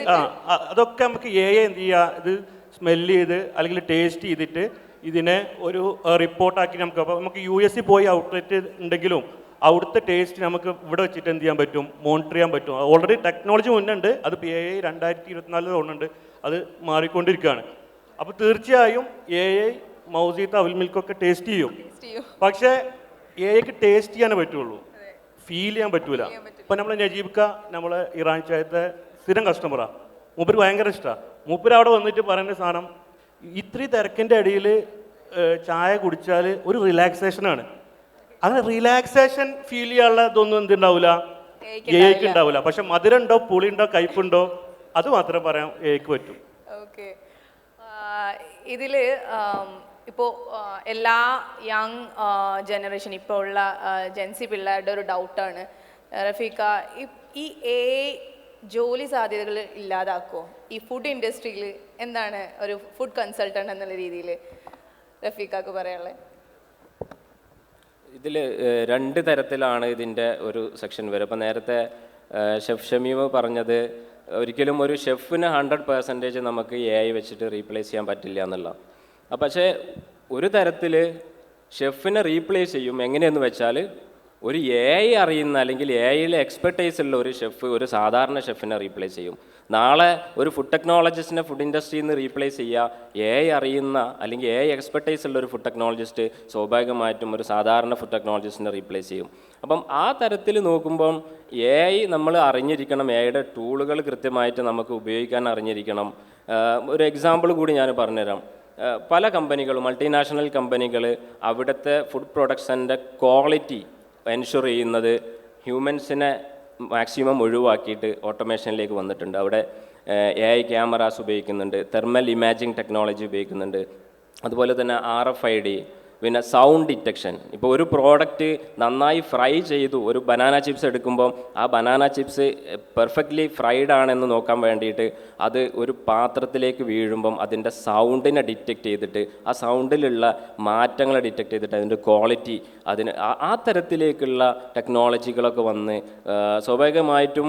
അതൊക്കെ നമുക്ക് AI എന്ത് ചെയ്യുക, ഇത് സ്മെല്ല് ചെയ്ത് അല്ലെങ്കിൽ ടേസ്റ്റ് ചെയ്തിട്ട് ഇതിനെ ഒരു റിപ്പോർട്ടാക്കി നമുക്ക് US പോയി ഔട്ട്ലെറ്റ് ഉണ്ടെങ്കിലും അവിടുത്തെ ടേസ്റ്റ് നമുക്ക് ഇവിടെ വെച്ചിട്ട് എന്ത് ചെയ്യാൻ പറ്റും, മോണിറ്റർ ചെയ്യാൻ പറ്റും. ഓൾറെഡി ടെക്നോളജി മുന്നുണ്ട്, അത് AI 2024 തോന്നുന്നുണ്ട്, അത് മാറിക്കൊണ്ടിരിക്കുകയാണ്. അപ്പോൾ തീർച്ചയായും AI മൗസിയത്തെ അവൽ മിൽക്കൊക്കെ ടേസ്റ്റ് ചെയ്യും. പക്ഷേ AIക്ക് ടേസ്റ്റ് ചെയ്യാനേ പറ്റുള്ളൂ, ഫീൽ ചെയ്യാൻ പറ്റൂല. ഇപ്പം നമ്മൾ നജീബ്ക്ക നമ്മളെ ഇറാൻ ചായത്തെ സ്ഥിരം കസ്റ്റമറാണ്. മൂപ്പര് ഭയങ്കര ഇഷ്ടമാണ്. മൂപ്പര് അവിടെ വന്നിട്ട് പറയുന്ന സാധനം, ഇത്രയും തിരക്കിൻ്റെ ഇടയിൽ ചായ കുടിച്ചാൽ ഒരു റിലാക്സേഷനാണ്. അങ്ങനെ റിലാക്സേഷൻ ഫീൽ ചെയ്യാനുള്ള ഇതൊന്നും എന്തുണ്ടാവില്ല, AIക്ക് ഉണ്ടാവില്ല. പക്ഷെ മധുരം ഉണ്ടോ, പുളി ഉണ്ടോ, കയ്പുണ്ടോ, അത് മാത്രം പറയാൻ AIക്ക് പറ്റും. ഓക്കെ, ഇതിൽ ഇപ്പോൾ എല്ലാ യങ് ജനറേഷൻ ഇപ്പോൾ ഉള്ള ജെൻസി പിള്ളേരുടെ ഒരു ഡൗട്ടാണ് റഫീഖ, ഈ ജോലി സാധ്യതകൾ ഇല്ലാതാക്കുമോ ഈ ഫുഡ് ഇൻഡസ്ട്രിയിൽ? എന്താണ് ഒരു ഫുഡ് കൺസൾട്ടൻ്റ് എന്നുള്ള രീതിയിൽ റഫീഖക്ക് പറയാനുള്ളത്? ഇതിൽ രണ്ട് തരത്തിലാണ് ഇതിൻ്റെ ഒരു സെക്ഷൻ വരും. അപ്പോൾ നേരത്തെ ഷെഫ് ഷമീമ് പറഞ്ഞത് ഒരിക്കലും ഒരു ഷെഫിന് 100% നമുക്ക് AI വെച്ചിട്ട് റീപ്ലേസ് ചെയ്യാൻ പറ്റില്ല എന്നുള്ള. പക്ഷേ ഒരു തരത്തിൽ ഷെഫിനെ റീപ്ലേസ് ചെയ്യും. എങ്ങനെയെന്ന് വെച്ചാൽ ഒരു AI അറിയുന്ന അല്ലെങ്കിൽ AIയിൽ എക്സ്പെർട്ടൈസ് ഉള്ള ഒരു ഷെഫ് ഒരു സാധാരണ ഷെഫിനെ റീപ്ലേസ് ചെയ്യും. നാളെ ഒരു ഫുഡ് ടെക്നോളജിസ്റ്റിനെ ഫുഡ് ഇൻഡസ്ട്രിയിൽ നിന്ന് റീപ്ലേസ് ചെയ്യുക AI അറിയുന്ന അല്ലെങ്കിൽ AI എക്സ്പെർട്ടൈസ് ഉള്ള ഒരു ഫുഡ് ടെക്നോളജിസ്റ്റ് സ്വാഭാവികമായിട്ടും ഒരു സാധാരണ ഫുഡ് ടെക്നോളജിസ്റ്റിനെ റീപ്ലേസ് ചെയ്യും. അപ്പം ആ തരത്തിൽ നോക്കുമ്പം AI നമ്മൾ അറിഞ്ഞിരിക്കണം, AIയുടെ ടൂളുകൾ കൃത്യമായിട്ട് നമുക്ക് ഉപയോഗിക്കാൻ അറിഞ്ഞിരിക്കണം. ഒരു എക്സാമ്പിൾ കൂടി ഞാൻ പറഞ്ഞുതരാം. പല കമ്പനികളും മൾട്ടിനാഷണൽ കമ്പനികൾ അവിടുത്തെ ഫുഡ് പ്രൊഡക്ഷൻ്റെ ക്വാളിറ്റി എൻഷുർ ചെയ്യുന്നത് ഹ്യൂമൻസിനെ മാക്സിമം ഒഴിവാക്കിയിട്ട് ഓട്ടോമേഷനിലേക്ക് വന്നിട്ടുണ്ട്. അവിടെ AI ക്യാമറാസ് ഉപയോഗിക്കുന്നുണ്ട്, തെർമൽ ഇമാജിംഗ് ടെക്നോളജി ഉപയോഗിക്കുന്നുണ്ട്, അതുപോലെ തന്നെ RFID, പിന്നെ സൗണ്ട് ഡിറ്റക്ഷൻ. ഇപ്പോൾ ഒരു പ്രോഡക്റ്റ് നന്നായി ഫ്രൈ ചെയ്തു, ഒരു ബനാന ചിപ്സ് എടുക്കുമ്പോൾ ആ ബനാന ചിപ്സ് പെർഫെക്റ്റ്ലി ഫ്രൈഡ് ആണെന്ന് നോക്കാൻ വേണ്ടിയിട്ട് അത് ഒരു പാത്രത്തിലേക്ക് വീഴുമ്പം അതിൻ്റെ സൗണ്ടിനെ ഡിറ്റക്റ്റ് ചെയ്തിട്ട് ആ സൗണ്ടിലുള്ള മാറ്റങ്ങളെ ഡിറ്റക്റ്റ് ചെയ്തിട്ട് അതിൻ്റെ ക്വാളിറ്റി അതിന് ആ തരത്തിലേക്കുള്ള ടെക്നോളജികളൊക്കെ വന്ന് സ്വാഭാവികമായിട്ടും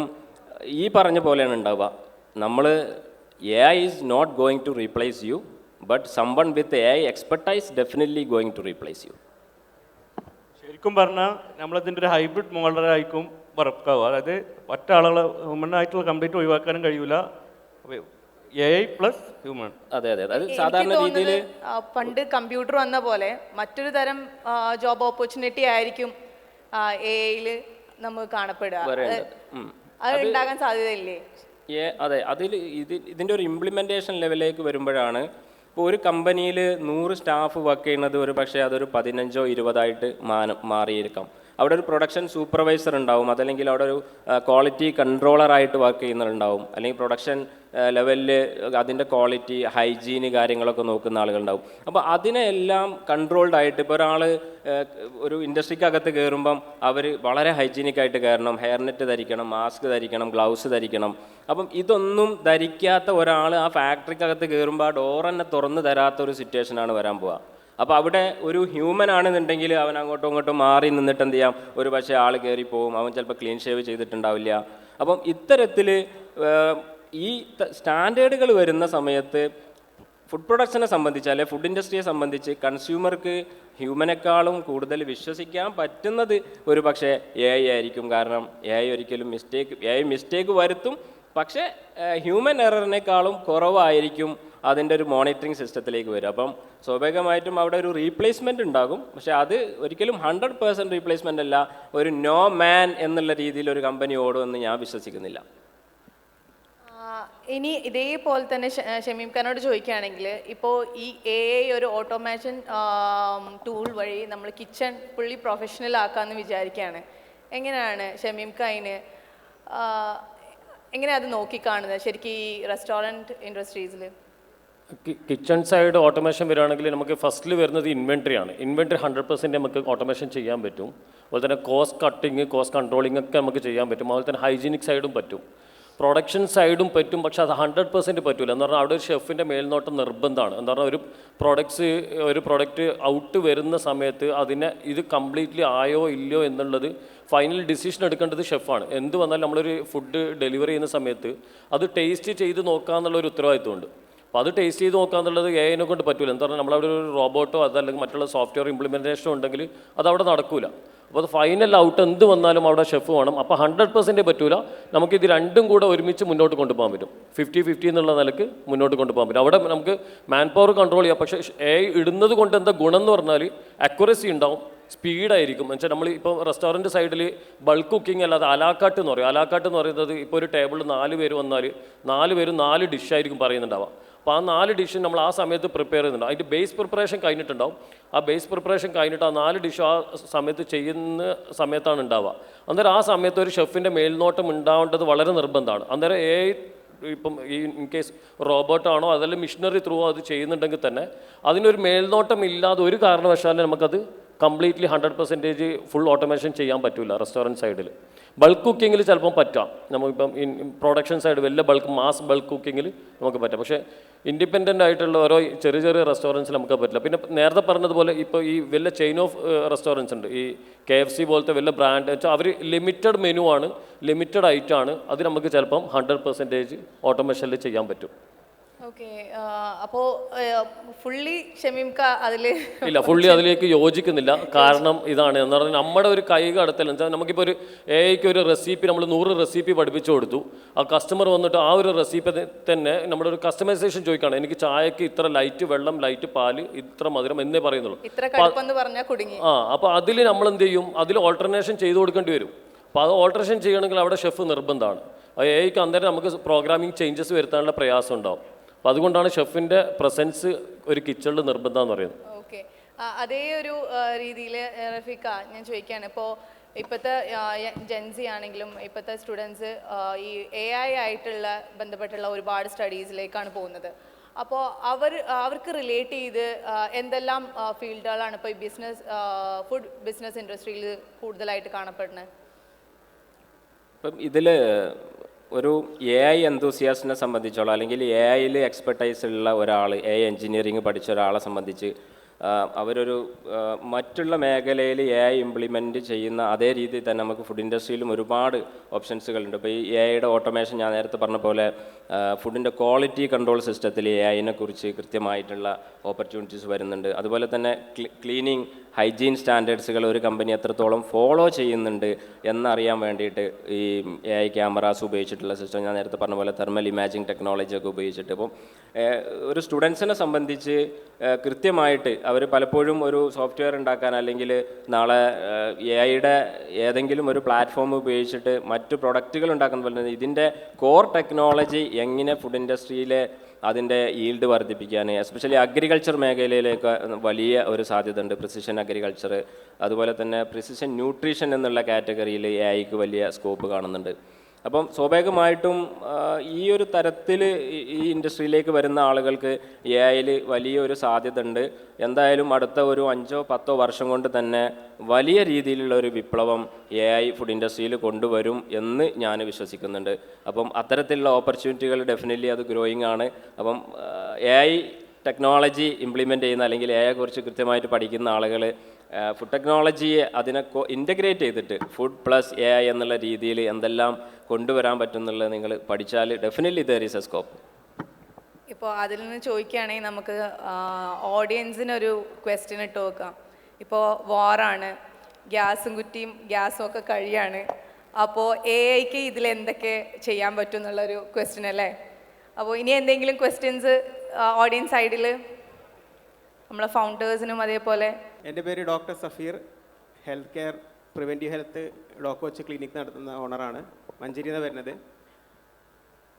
ഈ പറഞ്ഞ പോലെയാണ് ഉണ്ടാവുക. നമ്മൾ AI is not going to replace you, but someone with AI expertise definitely going to replace you. ശരിക്കും പറഞ്ഞാൽ നമ്മളതിൻ്റെ ഒരു ഹൈബ്രിഡ് മോഡലായിരിക്കും വർക്കാവുക. അതായത് ഒറ്റാളുകളെ ഹ്യൂമനായിട്ടുള്ള കംപ്ലീറ്റ് ഒഴിവാക്കാനും കഴിയില്ല, AI പ്ലസ് ഹ്യൂമൻ. അതെ അതെ, അത് സാധാരണ രീതിയിൽ പണ്ട് കമ്പ്യൂട്ടർ വന്ന പോലെ മറ്റൊരു തരം ജോബ് ഓപ്പർച്യൂണിറ്റി ആയിരിക്കും AI-ൽ നമുക്ക് കാണപ്പെടുക. അത് ഉണ്ടാകാൻ സാധ്യതയില്ലേ? അതെ, ഇതിൻ്റെ ഒരു ഇംപ്ലിമെൻറ്റേഷൻ ലെവലിലേക്ക് വരുമ്പോഴാണ് ഇപ്പോൾ ഒരു കമ്പനിയിൽ 100 സ്റ്റാഫ് വർക്ക് ചെയ്യുന്നത് ഒരു പക്ഷേ അതൊരു 15-20 മാറിയിരിക്കാം. അവിടെ ഒരു പ്രൊഡക്ഷൻ സൂപ്പർവൈസർ ഉണ്ടാവും, അതല്ലെങ്കിൽ അവിടെ ഒരു ക്വാളിറ്റി കൺട്രോളറായിട്ട് വർക്ക് ചെയ്യുന്നവരുണ്ടാവും, അല്ലെങ്കിൽ പ്രൊഡക്ഷൻ ലെവലിൽ അതിൻ്റെ ക്വാളിറ്റി ഹൈജീന് കാര്യങ്ങളൊക്കെ നോക്കുന്ന ആളുകളുണ്ടാവും. അപ്പോൾ അതിനെല്ലാം കൺട്രോൾഡ് ആയിട്ട് ഇപ്പോൾ ഒരാൾ ഒരു ഇൻഡസ്ട്രിക്കകത്ത് കയറുമ്പം അവർ വളരെ ഹൈജീനിക്കായിട്ട് കയറണം, ഹെയർ നെറ്റ് ധരിക്കണം, മാസ്ക് ധരിക്കണം, ഗ്ലൗസ് ധരിക്കണം. അപ്പം ഇതൊന്നും ധരിക്കാത്ത ഒരാൾ ആ ഫാക്ടറിക്കകത്ത് കയറുമ്പോൾ ആ ഡോർ തന്നെ തുറന്ന് തരാത്ത ഒരു സിറ്റുവേഷനാണ് വരാൻ പോവുക. അപ്പോൾ അവിടെ ഒരു ഹ്യൂമൻ ആണെന്നുണ്ടെങ്കിൽ അവൻ അങ്ങോട്ടും ഇങ്ങോട്ടും മാറി നിന്നിട്ട് എന്ത് ചെയ്യാം, ഒരു പക്ഷേ ആൾ കയറിപ്പോവും, അവൻ ചിലപ്പോൾ ക്ലീൻ ഷേവ് ചെയ്തിട്ടുണ്ടാവില്ല. അപ്പം ഇത്തരത്തിൽ ഈ സ്റ്റാൻഡേർഡുകൾ വരുന്ന സമയത്ത് ഫുഡ് പ്രൊഡക്ഷനെ സംബന്ധിച്ച് അല്ലെങ്കിൽ ഫുഡ് ഇൻഡസ്ട്രിയെ സംബന്ധിച്ച് കൺസ്യൂമർക്ക് ഹ്യൂമനേക്കാളും കൂടുതൽ വിശ്വസിക്കാൻ പറ്റുന്നത് ഒരു പക്ഷേ AI ആയിരിക്കും. കാരണം AI ഒരിക്കലും മിസ്റ്റേക്ക് വരുത്തും, പക്ഷേ ഹ്യൂമൻ എററിനേക്കാളും കുറവായിരിക്കും അതിൻ്റെ ഒരു മോണിറ്ററിങ് സിസ്റ്റത്തിലേക്ക് വരും. അപ്പം സ്വാഭാവികമായിട്ടും അവിടെ ഒരു റീപ്ലേസ്മെൻ്റ് ഉണ്ടാകും, പക്ഷേ അത് ഒരിക്കലും 100% റീപ്ലേസ്മെൻ്റ് അല്ല. ഒരു നോ മാൻ എന്നുള്ള രീതിയിൽ ഒരു കമ്പനി ഓടുമെന്ന് ഞാൻ വിശ്വസിക്കുന്നില്ല. ഇനി ഇതേപോലെ തന്നെ ഷമീം ഖാനോട് ചോദിക്കുകയാണെങ്കിൽ, ഇപ്പോൾ ഈ AI ഒരു ഓട്ടോമേഷൻ ടൂൾ വഴി നമ്മൾ കിച്ചൺ ഫുള്ളി പ്രൊഫഷണൽ ആക്കാമെന്ന് വിചാരിക്കുകയാണ്. എങ്ങനെയാണ് ഷമീം ഖാന് എങ്ങനെയാണ് അത് നോക്കിക്കാണുന്നത് ശരിക്കും ഈ റെസ്റ്റോറൻറ്റ് ഇൻഡസ്ട്രീസിൽ? കിച്ചൺ സൈഡ് ഓട്ടോമേഷൻ വരികയാണെങ്കിൽ നമുക്ക് ഫസ്റ്റിൽ വരുന്നത് ഇൻവെൻട്രി ആണ്. ഇൻവെൻട്രി 100% നമുക്ക് ഓട്ടോമേഷൻ ചെയ്യാൻ പറ്റും. അതുപോലെ തന്നെ കോസ്റ്റ് കട്ടിങ്, കോസ്റ്റ് കൺട്രോളിംഗ് ഒക്കെ നമുക്ക് ചെയ്യാൻ പറ്റും. അതുപോലെ തന്നെ ഹൈജീനിക് സൈഡും പറ്റും, പ്രൊഡക്ഷൻ സൈഡും പറ്റും. പക്ഷെ അത് 100% പറ്റില്ല. എന്ന് പറഞ്ഞാൽ അവിടെ ഒരു ഷെഫിൻ്റെ മേൽനോട്ടം നിർബന്ധമാണ്. എന്ന് പറഞ്ഞാൽ ഒരു പ്രൊഡക്റ്റ് ഔട്ട് വരുന്ന സമയത്ത് അതിനെ ഇത് കംപ്ലീറ്റ്ലി ആയോ ഇല്ലയോ എന്നുള്ളത് ഫൈനൽ ഡിസിഷൻ എടുക്കേണ്ടത് ഷെഫാണ്. എന്ത് വന്നാലും നമ്മളൊരു ഫുഡ് ഡെലിവറി ചെയ്യുന്ന സമയത്ത് അത് ടേസ്റ്റ് ചെയ്ത് നോക്കാമെന്നുള്ളൊരു ഉത്തരവാദിത്വമുണ്ട്. അപ്പോൾ അത് ടേസ്റ്റ് ചെയ്ത് നോക്കാമെന്നുള്ളത് AI കൊണ്ട് പറ്റില്ല. എന്താ പറഞ്ഞാൽ നമ്മളവിടെ ഒരു റോബോട്ടോ അതല്ലെങ്കിൽ മറ്റുള്ള സോഫ്റ്റ്വെയർ ഇംപ്ലിമെൻറ്റേഷനോ ഉണ്ടെങ്കിൽ അതവിടെ നടക്കില്ല. അപ്പോൾ അത് ഫൈനൽ ഔട്ട് എന്ത് വന്നാലും അവിടെ ഷെഫ് വേണം. അപ്പോൾ 100% പറ്റില്ല. നമുക്കിത് രണ്ടും കൂടെ ഒരുമിച്ച് മുന്നോട്ട് കൊണ്ടുപോകാൻ പറ്റും. 50-50 എന്നുള്ള നിലക്ക് മുന്നോട്ട് കൊണ്ടുപോകാൻ പറ്റും. അവിടെ നമുക്ക് മാൻ പവർ കൺട്രോൾ ചെയ്യാം. പക്ഷേ AI ഇടുന്നത് കൊണ്ട് എന്താ ഗുണം എന്ന് പറഞ്ഞാൽ അക്യുറസി ഉണ്ടാവും, സ്പീഡായിരിക്കും. എന്ന് വെച്ചാൽ നമ്മൾ ഇപ്പോൾ റെസ്റ്റോറൻറ്റ് സൈഡിൽ ബൾക്ക് കുക്കിംഗ് അല്ലാതെ അലാക്കാട്ട് എന്ന് പറയും. അലാക്കാട്ട് എന്ന് പറയുന്നത് ഇപ്പോൾ ഒരു ടേബിളിൽ 4 പേര് വന്നാൽ 4 പേരും 4 ഡിഷായിരിക്കും പറയുന്നുണ്ടാവുക. അപ്പോൾ ആ 4 ഡിഷ് നമ്മൾ ആ സമയത്ത് പ്രിപ്പയർ ചെയ്യുന്നുണ്ടാവും. അതിൻ്റെ ബേസ് പ്രിപ്പറേഷൻ കഴിഞ്ഞിട്ടുണ്ടാവും. ആ ബേസ് പ്രിപ്പറേഷൻ കഴിഞ്ഞിട്ട് ആ 4 ഡിഷ് ആ സമയത്ത് ചെയ്യുന്ന സമയത്താണ് ഉണ്ടാവുക. അന്നേരം ആ സമയത്ത് ഒരു ഷെഫിൻ്റെ മേൽനോട്ടം ഉണ്ടാവേണ്ടത് വളരെ നിർബന്ധമാണ്. അന്നേരം AI ഇപ്പം ഈ ഇൻ കേസ് റോബോട്ടാണോ അതല്ല മിഷനറി ത്രൂ അത് ചെയ്യുന്നുണ്ടെങ്കിൽ തന്നെ അതിനൊരു മേൽനോട്ടം ഇല്ലാതെ ഒരു കാരണവശാലും നമുക്കത് കംപ്ലീറ്റ്ലി 100% ഫുൾ ഓട്ടോമേഷൻ ചെയ്യാൻ പറ്റില്ല. റെസ്റ്റോറൻറ്റ് സൈഡിൽ ബൾക്ക് കുക്കിങ്ങിൽ ചിലപ്പം പറ്റാം, നമുക്കിപ്പം പ്രൊഡക്ഷൻ സൈഡ് വലിയ മാസ് ബൾക്ക് കുക്കിങ്ങിൽ നമുക്ക് പറ്റാം. പക്ഷേ ഇൻഡിപെൻഡൻ്റ് ആയിട്ടുള്ള ഓരോ ചെറിയ ചെറിയ റെസ്റ്റോറൻറ്റ്സിൽ നമുക്ക് പറ്റില്ല. പിന്നെ നേരത്തെ പറഞ്ഞതുപോലെ ഇപ്പോൾ ഈ വലിയ ചെയിൻ ഓഫ് റെസ്റ്റോറൻറ്റ്സ് ഉണ്ട്, ഈ KFC പോലത്തെ വലിയ ബ്രാൻഡ് വെച്ചാൽ അവർ ലിമിറ്റഡ് മെനു ആണ്, ലിമിറ്റഡ് ഐറ്റമാണ്, അത് നമുക്ക് ചിലപ്പം 100% ഓട്ടോമേഷനിൽ ചെയ്യാൻ പറ്റും. ഓക്കെ, അപ്പോൾ ഫുള്ളി ഷമീംക്ക അതിൽ ഇല്ല, ഫുള്ളി അതിലേക്ക് യോജിക്കുന്നില്ല. കാരണം ഇതാണ് എന്ന് പറഞ്ഞാൽ നമ്മുടെ ഒരു കൈ കടത്തൽ വെച്ചാൽ നമുക്കിപ്പോൾ ഒരു AI ഒരു റെസിപ്പി നമ്മൾ 100 റെസിപ്പി പഠിപ്പിച്ചു കൊടുത്തു, ആ കസ്റ്റമർ വന്നിട്ട് ആ ഒരു റെസിപ്പി തന്നെ നമ്മുടെ ഒരു കസ്റ്റമൈസേഷൻ ചോദിക്കുകയാണ്, എനിക്ക് ചായക്ക് ഇത്ര ലൈറ്റ് വെള്ളം, ലൈറ്റ് പാല്, ഇത്ര മധുരം എന്നേ പറയുന്നുള്ളൂ. ഇത്ര കടുപ്പെന്ന് പറഞ്ഞാൽ കുടുങ്ങി. അപ്പോൾ അതിൽ നമ്മൾ എന്ത് ചെയ്യും, അതിൽ ഓൾട്ടർനേഷൻ ചെയ്ത് കൊടുക്കേണ്ടി വരും. അപ്പോൾ അത് ഓൾട്ടറേഷൻ ചെയ്യണമെങ്കിൽ അവിടെ ഷെഫ് നിർബന്ധമാണ്. AIക്ക് അന്നേരം നമുക്ക് പ്രോഗ്രാമിംഗ് ചേഞ്ചസ് വരുത്താനുള്ള പ്രയാസം ഉണ്ടാവും. അപ്പോൾ അതുകൊണ്ടാണ് ഷെഫിൻ്റെ പ്രസൻസ് ഒരു കിച്ചണിൽ നിർബന്ധം എന്ന് പറയുന്നത്. ഓക്കെ, അതേ ഒരു രീതിയിൽ റഫീഖ ഞാൻ ചോദിക്കുകയാണ്, ഇപ്പോൾ ഇപ്പോഴത്തെ ജെൻസി ആണെങ്കിലും ഇപ്പോഴത്തെ സ്റ്റുഡൻസ് ഈ AI ആയിട്ടുള്ള ബന്ധപ്പെട്ടുള്ള ഒരുപാട് സ്റ്റഡീസിലേക്കാണ് പോകുന്നത്. അപ്പോൾ അവർക്ക് റിലേറ്റ് ചെയ്ത് എന്തെല്ലാം ഫീൽഡുകളാണ് ഇപ്പോൾ ഈ ഫുഡ് ബിസിനസ് ഇൻഡസ്ട്രിയിൽ കൂടുതലായിട്ട് കാണപ്പെടുന്നത്? ഇപ്പം ഇതിൽ ഒരു AI എന്തൂസിയാസ്റ്റിനെ സംബന്ധിച്ചോളം അല്ലെങ്കിൽ AIയിൽ എക്സ്പെർട്ടൈസ് ഉള്ള ഒരാൾ, AI എഞ്ചിനീയറിംഗ് പഠിച്ച ഒരാളെ സംബന്ധിച്ച് അവരൊരു മറ്റുള്ള മേഖലയിൽ AI ഇംപ്ലിമെൻറ്റ് ചെയ്യുന്ന അതേ രീതിയിൽ തന്നെ നമുക്ക് ഫുഡ് ഇൻഡസ്ട്രിയിലും ഒരുപാട് ഓപ്ഷൻസുകളുണ്ട്. ഇപ്പോൾ ഈ AIയുടെ ഓട്ടോമേഷൻ ഞാൻ നേരത്തെ പറഞ്ഞ പോലെ ഫുഡിൻ്റെ ക്വാളിറ്റി കൺട്രോൾ സിസ്റ്റത്തിൽ AIനെ കുറിച്ച് കൃത്യമായിട്ടുള്ള ഓപ്പർച്യൂണിറ്റീസ് വരുന്നുണ്ട്. അതുപോലെ തന്നെ ക്ലീനിങ് ഹൈജീൻ സ്റ്റാൻഡേർഡ്സുകൾ ഒരു കമ്പനി എത്രത്തോളം ഫോളോ ചെയ്യുന്നുണ്ട് എന്നറിയാൻ വേണ്ടിയിട്ട് ഈ AI ക്യാമറാസ് ഉപയോഗിച്ചിട്ടുള്ള സിസ്റ്റം, ഞാൻ നേരത്തെ പറഞ്ഞ പോലെ തെർമൽ ഇമാജിംഗ് ടെക്നോളജി ഒക്കെ ഉപയോഗിച്ചിട്ട് ഇപ്പം ഒരു സ്റ്റുഡൻസിനെ സംബന്ധിച്ച് കൃത്യമായിട്ട് അവർ പലപ്പോഴും ഒരു സോഫ്റ്റ്വെയർ ഉണ്ടാക്കാൻ അല്ലെങ്കിൽ നാളെ AIയുടെ ഏതെങ്കിലും ഒരു പ്ലാറ്റ്ഫോം ഉപയോഗിച്ചിട്ട് മറ്റു പ്രൊഡക്റ്റുകൾ ഉണ്ടാക്കുന്ന പോലെ ഇതിൻ്റെ കോർ ടെക്നോളജി എങ്ങനെ ഫുഡ് ഇൻഡസ്ട്രിയിലെ അതിൻ്റെ ഈൽഡ് വർദ്ധിപ്പിക്കാൻ, എസ്പെഷ്യലി അഗ്രികൾച്ചർ മേഖലയിലേക്ക് വലിയ ഒരു സാധ്യത ഉണ്ട്. പ്രിസിഷൻ അഗ്രികൾച്ചർ, അതുപോലെ തന്നെ പ്രിസിഷൻ ന്യൂട്രീഷൻ എന്നുള്ള കാറ്റഗറിയിൽ AIക്ക് വലിയ സ്കോപ്പ് കാണുന്നുണ്ട്. അപ്പം സ്വാഭാവികമായിട്ടും ഈ ഒരു തരത്തിൽ ഈ ഇൻഡസ്ട്രിയിലേക്ക് വരുന്ന ആളുകൾക്ക് AIയിൽ വലിയൊരു സാധ്യത ഉണ്ട്. എന്തായാലും അടുത്ത ഒരു 5-10 വർഷം കൊണ്ട് തന്നെ വലിയ രീതിയിലുള്ള ഒരു വിപ്ലവം AI ഫുഡ് ഇൻഡസ്ട്രിയിൽ കൊണ്ടുവരും എന്ന് ഞാൻ വിശ്വസിക്കുന്നുണ്ട്. അപ്പം അത്തരത്തിലുള്ള ഓപ്പർച്യൂണിറ്റികൾ ഡെഫിനറ്റ്ലി അത് ഗ്രോയിങ് ആണ്. അപ്പം AI ടെക്നോളജി ഇംപ്ലിമെൻറ്റ് ചെയ്യുന്ന അല്ലെങ്കിൽ AI കുറിച്ച് കൃത്യമായിട്ട് പഠിക്കുന്ന ആളുകൾ ഫുഡ് ടെക്നോളജിയെ അതിനെ ഇൻ്റഗ്രേറ്റ് ചെയ്തിട്ട് ഫുഡ് പ്ലസ് AI എന്നുള്ള രീതിയിൽ എന്തെല്ലാം കൊണ്ടുവരാൻ പറ്റുന്നുള്ളത് നിങ്ങൾ പഠിച്ചാൽ definitely there is A scope. ഇപ്പോൾ അതിൽ നിന്ന് ചോദിക്കുകയാണെങ്കിൽ നമുക്ക് ഓഡിയൻസിനൊരു ക്വസ്റ്റ്യൻ ഇട്ട് നോക്കാം. ഇപ്പോൾ വാറാണ്, ഗ്യാസും ഒക്കെ കഴിയാണ്. അപ്പോൾ AIക്ക് ഇതിലെന്തൊക്കെ ചെയ്യാൻ പറ്റും എന്നുള്ളൊരു ക്വസ്റ്റ്യൻ അല്ലേ? അപ്പോൾ ഇനി എന്തെങ്കിലും ക്വസ്റ്റ്യൻസ് ഓഡിയൻസ് സൈഡിൽ നമ്മളെ ഫൗണ്ടേഴ്സിനും അതേപോലെ? എൻ്റെ പേര് doctor Safeer, health care preventive health ഡോക്കോച്ച് ക്ലിനിക് നടത്തുന്ന ഓണറാണ്, മഞ്ചേരിയിൽ നിന്ന് വരുന്നത്.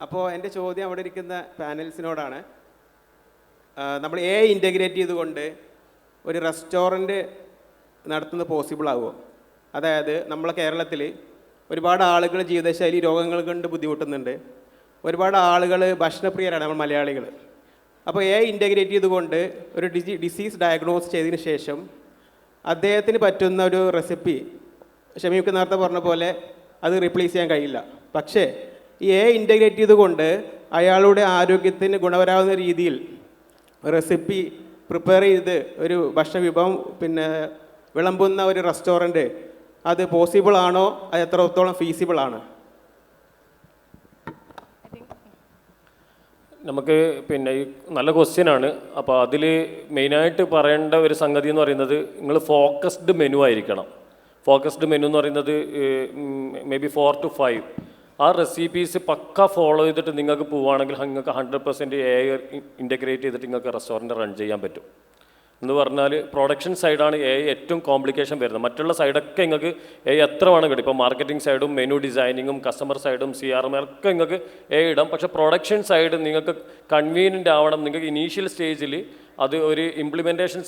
അപ്പോൾ എൻ്റെ ചോദ്യം അവിടെ ഇരിക്കുന്ന പാനൽസിനോടാണ്. നമ്മൾ AI ഇൻ്റഗ്രേറ്റ് ചെയ്തുകൊണ്ട് ഒരു റെസ്റ്റോറൻറ്റ് നടത്തുന്നത് പോസിബിൾ ആകുമോ? അതായത് നമ്മളെ കേരളത്തിൽ ഒരുപാട് ആളുകൾ ജീവിതശൈലി രോഗങ്ങൾ കൊണ്ട് ബുദ്ധിമുട്ടുന്നുണ്ട്, ഒരുപാട് ആളുകൾ ഭക്ഷണപ്രിയരാണ് നമ്മൾ മലയാളികൾ. അപ്പോൾ AI ഇൻ്റഗ്രേറ്റ് ചെയ്തുകൊണ്ട് ഒരു ഡിസീസ് ഡയഗ്നോസ് ചെയ്തതിന് ശേഷം അദ്ദേഹത്തിന് പറ്റുന്ന ഒരു റെസിപ്പി ഷമീക്ക് നേരത്തെ പറഞ്ഞ പോലെ അത് റീപ്ലേസ് ചെയ്യാൻ കഴിയില്ല. പക്ഷേ ഈ AI ഇൻ്റഗ്രേറ്റ് ചെയ്തുകൊണ്ട് അയാളുടെ ആരോഗ്യത്തിന് ഗുണപരമാകുന്ന രീതിയിൽ റെസിപ്പി പ്രിപ്പയർ ചെയ്ത് ഒരു ഭക്ഷണ വിഭവം വിളമ്പുന്ന ഒരു റെസ്റ്റോറൻറ്റ് അത് പോസിബിൾ ആണോ? അത് എത്രത്തോളം ഫീസിബിൾ ആണ്? നമുക്ക് ഈ നല്ല ക്വസ്റ്റ്യനാണ്. അപ്പോൾ അതിൽ മെയിനായിട്ട് പറയേണ്ട ഒരു സംഗതി എന്ന് പറയുന്നത് നിങ്ങൾ ഫോക്കസ്ഡ് മെനു ആയിരിക്കണം. ഫോക്കസ്ഡ് മെനു എന്ന് പറയുന്നത് മേ ബി 4 to 5 ആ റെസിപ്പീസ് പക്ക ഫോളോ ചെയ്തിട്ട് നിങ്ങൾക്ക് പോവുകയാണെങ്കിൽ നിങ്ങൾക്ക് 100% AI ഇൻ്റഗ്രേറ്റ് ചെയ്തിട്ട് നിങ്ങൾക്ക് റെസ്റ്റോറൻറ്റ് റൺ ചെയ്യാൻ പറ്റും. എന്ന് പറഞ്ഞാൽ പ്രൊഡക്ഷൻ സൈഡാണ് AI ഏറ്റവും കോംപ്ലിക്കേഷൻ വരുന്നത്. മറ്റുള്ള സൈഡൊക്കെ നിങ്ങൾക്ക് AI എത്ര വേണം കിട്ടും. ഇപ്പോൾ മാർക്കറ്റിംഗ് സൈഡും മെനു ഡിസൈനിങ്ങും കസ്റ്റമർ സൈഡും CRM ഒക്കെ നിങ്ങൾക്ക് AI ഇടാം. പക്ഷേ പ്രൊഡക്ഷൻ സൈഡ് നിങ്ങൾക്ക് കൺവീനിയൻ്റ് ആവണം. നിങ്ങൾക്ക് ഇനീഷ്യൽ സ്റ്റേജിൽ അത് ഒരു ഇംപ്ലിമെൻറ്റേഷൻ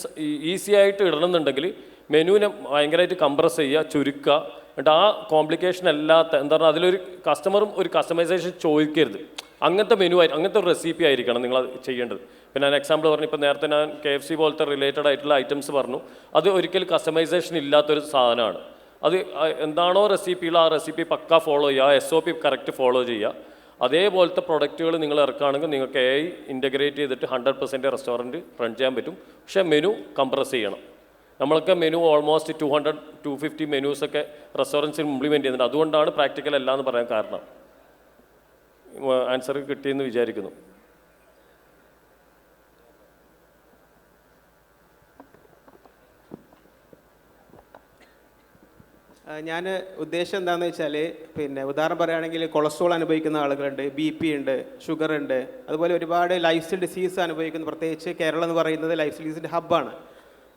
ഈസി ആയിട്ട് ഇടണമെന്നുണ്ടെങ്കിൽ മെനുവിനെ ഭയങ്കരമായിട്ട് കംപ്രസ് ചെയ്യുക, ചുരുക്കുക. എന്നിട്ട് ആ കോംപ്ലിക്കേഷൻ അല്ലാത്ത എന്താ പറഞ്ഞാൽ അതിലൊരു കസ്റ്റമറും ഒരു കസ്റ്റമൈസേഷൻ ചോദിക്കരുത്. അങ്ങനത്തെ മെനു അങ്ങനത്തെ ഒരു റെസിപ്പി ആയിരിക്കണം നിങ്ങൾ ചെയ്യേണ്ടത്. പിന്നെ ഞാൻ എക്സാമ്പിൾ പറഞ്ഞു, ഇപ്പോൾ നേരത്തെ ഞാൻ KFC പോലത്തെ റിലേറ്റഡ് ആയിട്ടുള്ള ഐറ്റംസ് പറഞ്ഞു. അത് ഒരിക്കലും കസ്റ്റമൈസേഷൻ ഇല്ലാത്തൊരു സാധനമാണ്. അത് എന്താണോ റെസിപ്പിയിൽ ആ റെസിപ്പി പക്ക ഫോളോ ചെയ്യുക, SOP കറക്റ്റ് ഫോളോ ചെയ്യുക. അതേപോലത്തെ പ്രൊഡക്റ്റുകൾ നിങ്ങൾ ഇറക്കുകയാണെങ്കിൽ നിങ്ങൾക്ക് AI ഇൻ്റഗ്രേറ്റ് ചെയ്തിട്ട് 100% റെസ്റ്റോറൻറ്റ് റൺ ചെയ്യാൻ പറ്റും. പക്ഷേ മെനു കംപ്രസ് ചെയ്യണം. നമ്മളൊക്കെ മെനു ഓൾമോസ്റ്റ് 200-250 മെനൂസൊക്കെ റെസ്റ്റോറൻറ്റ്സിൽ ഇംപ്ലിമെൻറ്റ് ചെയ്യുന്നുണ്ട്. അതുകൊണ്ടാണ് പ്രാക്ടിക്കൽ അല്ല എന്ന് പറയാൻ കാരണം. ആൻസർ കിട്ടിയെന്ന് വിചാരിക്കുന്നു. ഞാൻ ഉദ്ദേശം എന്താണെന്ന് വെച്ചാൽ, പിന്നെ ഉദാഹരണം പറയുകയാണെങ്കിൽ കൊളസ്ട്രോൾ അനുഭവിക്കുന്ന ആളുകളുണ്ട്, BP ഉണ്ട്, ഷുഗർ ഉണ്ട്, അതുപോലെ ഒരുപാട് ലൈഫ് സ്റ്റൈൽ ഡിസീസ് അനുഭവിക്കുന്ന, പ്രത്യേകിച്ച് കേരളം എന്ന് പറയുന്നത് ലൈഫ് സ്റ്റൈൽ ഡിസീസിൻ്റെ ഹബ്ബാണ്.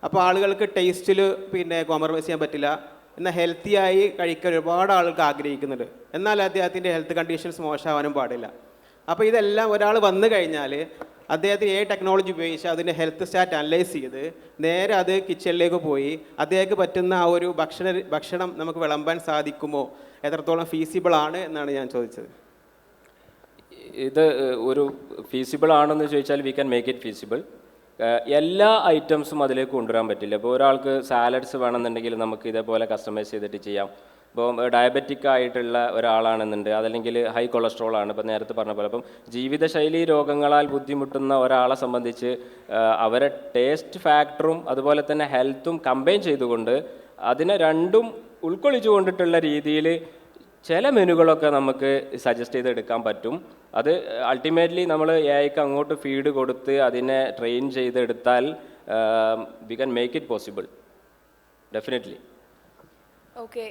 അപ്പോൾ ആളുകൾക്ക് ടേസ്റ്റിൽ പിന്നെ കോംപ്രമൈസ് ചെയ്യാൻ പറ്റില്ല, എന്നാൽ ഹെൽത്തിയായി കഴിക്കാൻ ഒരുപാട് ആളുകൾക്ക് ആഗ്രഹിക്കുന്നുണ്ട്. എന്നാൽ അദ്ദേഹത്തിൻ്റെ ഹെൽത്ത് കണ്ടീഷൻസ് മോശമാവാനും പാടില്ല. അപ്പോൾ ഇതെല്ലാം ഒരാൾ വന്നു കഴിഞ്ഞാൽ അദ്ദേഹത്തിന് ടെക്നോളജി ഉപയോഗിച്ച് അതിൻ്റെ ഹെൽത്ത് സ്റ്റാറ്റ് അനലൈസ് ചെയ്ത് നേരെ അത് കിച്ചണിലേക്ക് പോയി അദ്ദേഹത്തിന് പറ്റുന്ന ആ ഒരു ഭക്ഷണം നമുക്ക് വിളമ്പാൻ സാധിക്കുമോ, എത്രത്തോളം ഫീസിബിൾ ആണ് എന്നാണ് ഞാൻ ചോദിച്ചത്. ഇത് ഒരു ഫീസിബിൾ ആണെന്ന് ചോദിച്ചാൽ we can make it feasible. എല്ലാ ഐറ്റംസും അതിലേക്ക് കൊണ്ടുവരാൻ പറ്റില്ല. ഇപ്പോൾ ഒരാൾക്ക് സാലഡ്സ് വേണമെന്നുണ്ടെങ്കിൽ നമുക്ക് ഇതേപോലെ കസ്റ്റമൈസ് ചെയ്തിട്ട് ചെയ്യാം. ഇപ്പോൾ ഡയബറ്റിക് ആയിട്ടുള്ള ഒരാളാണെന്നുണ്ട്, അതല്ലെങ്കിൽ ഹൈ കൊളസ്ട്രോൾ ആണ്, ഇപ്പോൾ നേരത്തെ പറഞ്ഞ പോലെ. അപ്പം ജീവിതശൈലി രോഗങ്ങളാൽ ബുദ്ധിമുട്ടുന്ന ഒരാളെ സംബന്ധിച്ച് അവരെ ടേസ്റ്റ് ഫാക്ടറും അതുപോലെ തന്നെ ഹെൽത്തും കമ്പൈൻ ചെയ്തുകൊണ്ട് അതിനെ രണ്ടും ഉൾക്കൊള്ളിച്ചുകൊണ്ടിട്ടുള്ള രീതിയിൽ ചില മെനുകളൊക്കെ നമുക്ക് സജസ്റ്റ് ചെയ്തെടുക്കാൻ പറ്റും. അത് അൾട്ടിമേറ്റ്ലി നമ്മൾ AIക്ക് അങ്ങോട്ട് ഫീഡ് കൊടുത്ത് അതിനെ ട്രെയിൻ ചെയ്തെടുത്താൽ we can make it possible, definitely. Okay,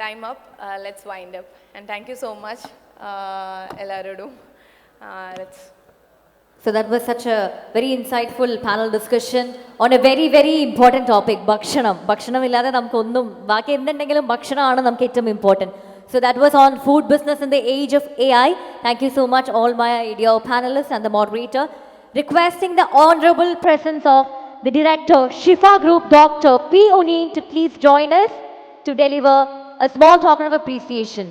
time up. Let's wind up. And thank you so much, Elarodu. Let's. So that was such a very insightful panel discussion on a very, very important topic, Bhakshanam. Bhakshanam illade namukku onnum baaki endendengilum bhakshanam namukku ettom important. So that was on food business in the age of AI. Thank you so much all my dear panelists and the moderator. Requesting the honorable presence of the director, Shifa Group, Dr. P. Uneen, to please join us to deliver a small token of appreciation.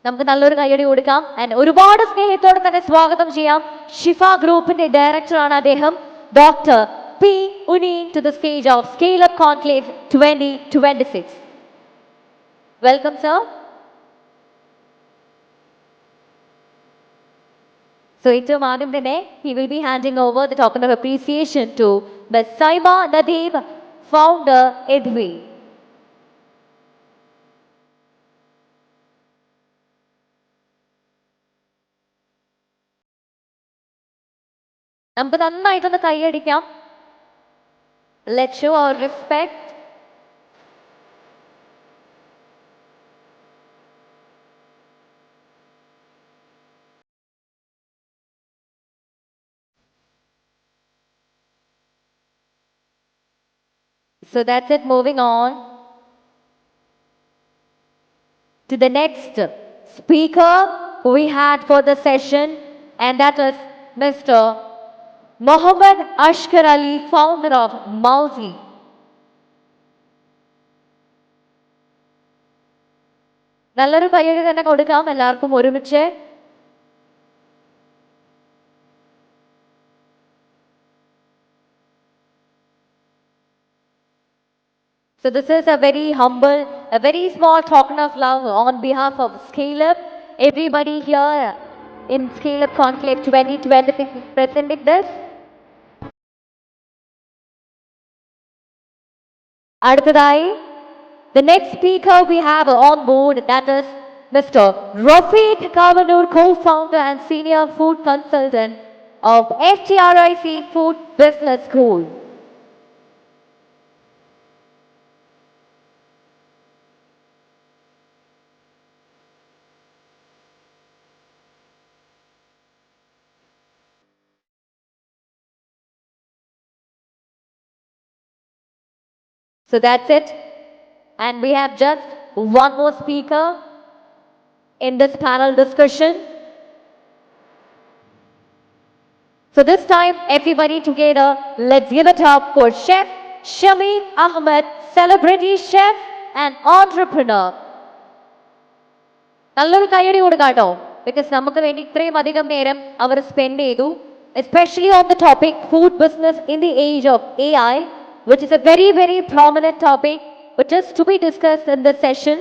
നമുക്ക് നല്ലൊരു കയ്യടി കൊടുക്കാം. And ഒരുപാട് സ്നേഹത്തോടെ തന്നെ സ്വാഗതം ചെയ്യാം. ഷിഫ ഗ്രൂപ്പിന്റെ ഡയറക്ടറാണ് അദ്ദേഹം, doctor P. Uneen, to the stage of Scale Up Conclave 2026. Welcome, sir. So ഏറ്റവും ആദ്യം തന്നെ he will be handing over the token of appreciation to Ms. Saima Nadeem, founder Edwi. നമുക്ക് നന്നായിട്ടൊന്ന് കൈയടിക്കാം. Let's show our respect. So that's it. Moving on to the next speaker we had for the session, and that was Mr. Mohammad Ashkar Ali, founder of Mauzi. നല്ലൊരു കയ്യടി തന്നെ കൊടുക്കാം എല്ലാവർക്കും ഒരുമിച്ച്. So this is a very humble, a very small token of love on behalf of Scale Up. Everybody here in Scale Up Conclave 2026 is presenting this. അടുത്തതായി the next speaker we have on board, that is Mr. Rafiq Kavanur, co-founder and senior food consultant of FTRIC Food Business School. So that's it. And we have just one more speaker in this panel discussion. So this time, everybody together, let's give it up for Chef Shamim Ahmed, celebrity chef and entrepreneur. നല്ലൊരു കയ്യടി കൊടുക്കാട്ടോ. Because നമുക്ക് വേണ്ടി ഇത്രയും അധികം നേരം അവർ spend ചെയ്തു, especially on the topic food business in the age of AI, which is a very, very prominent topic, which is to be discussed in this session.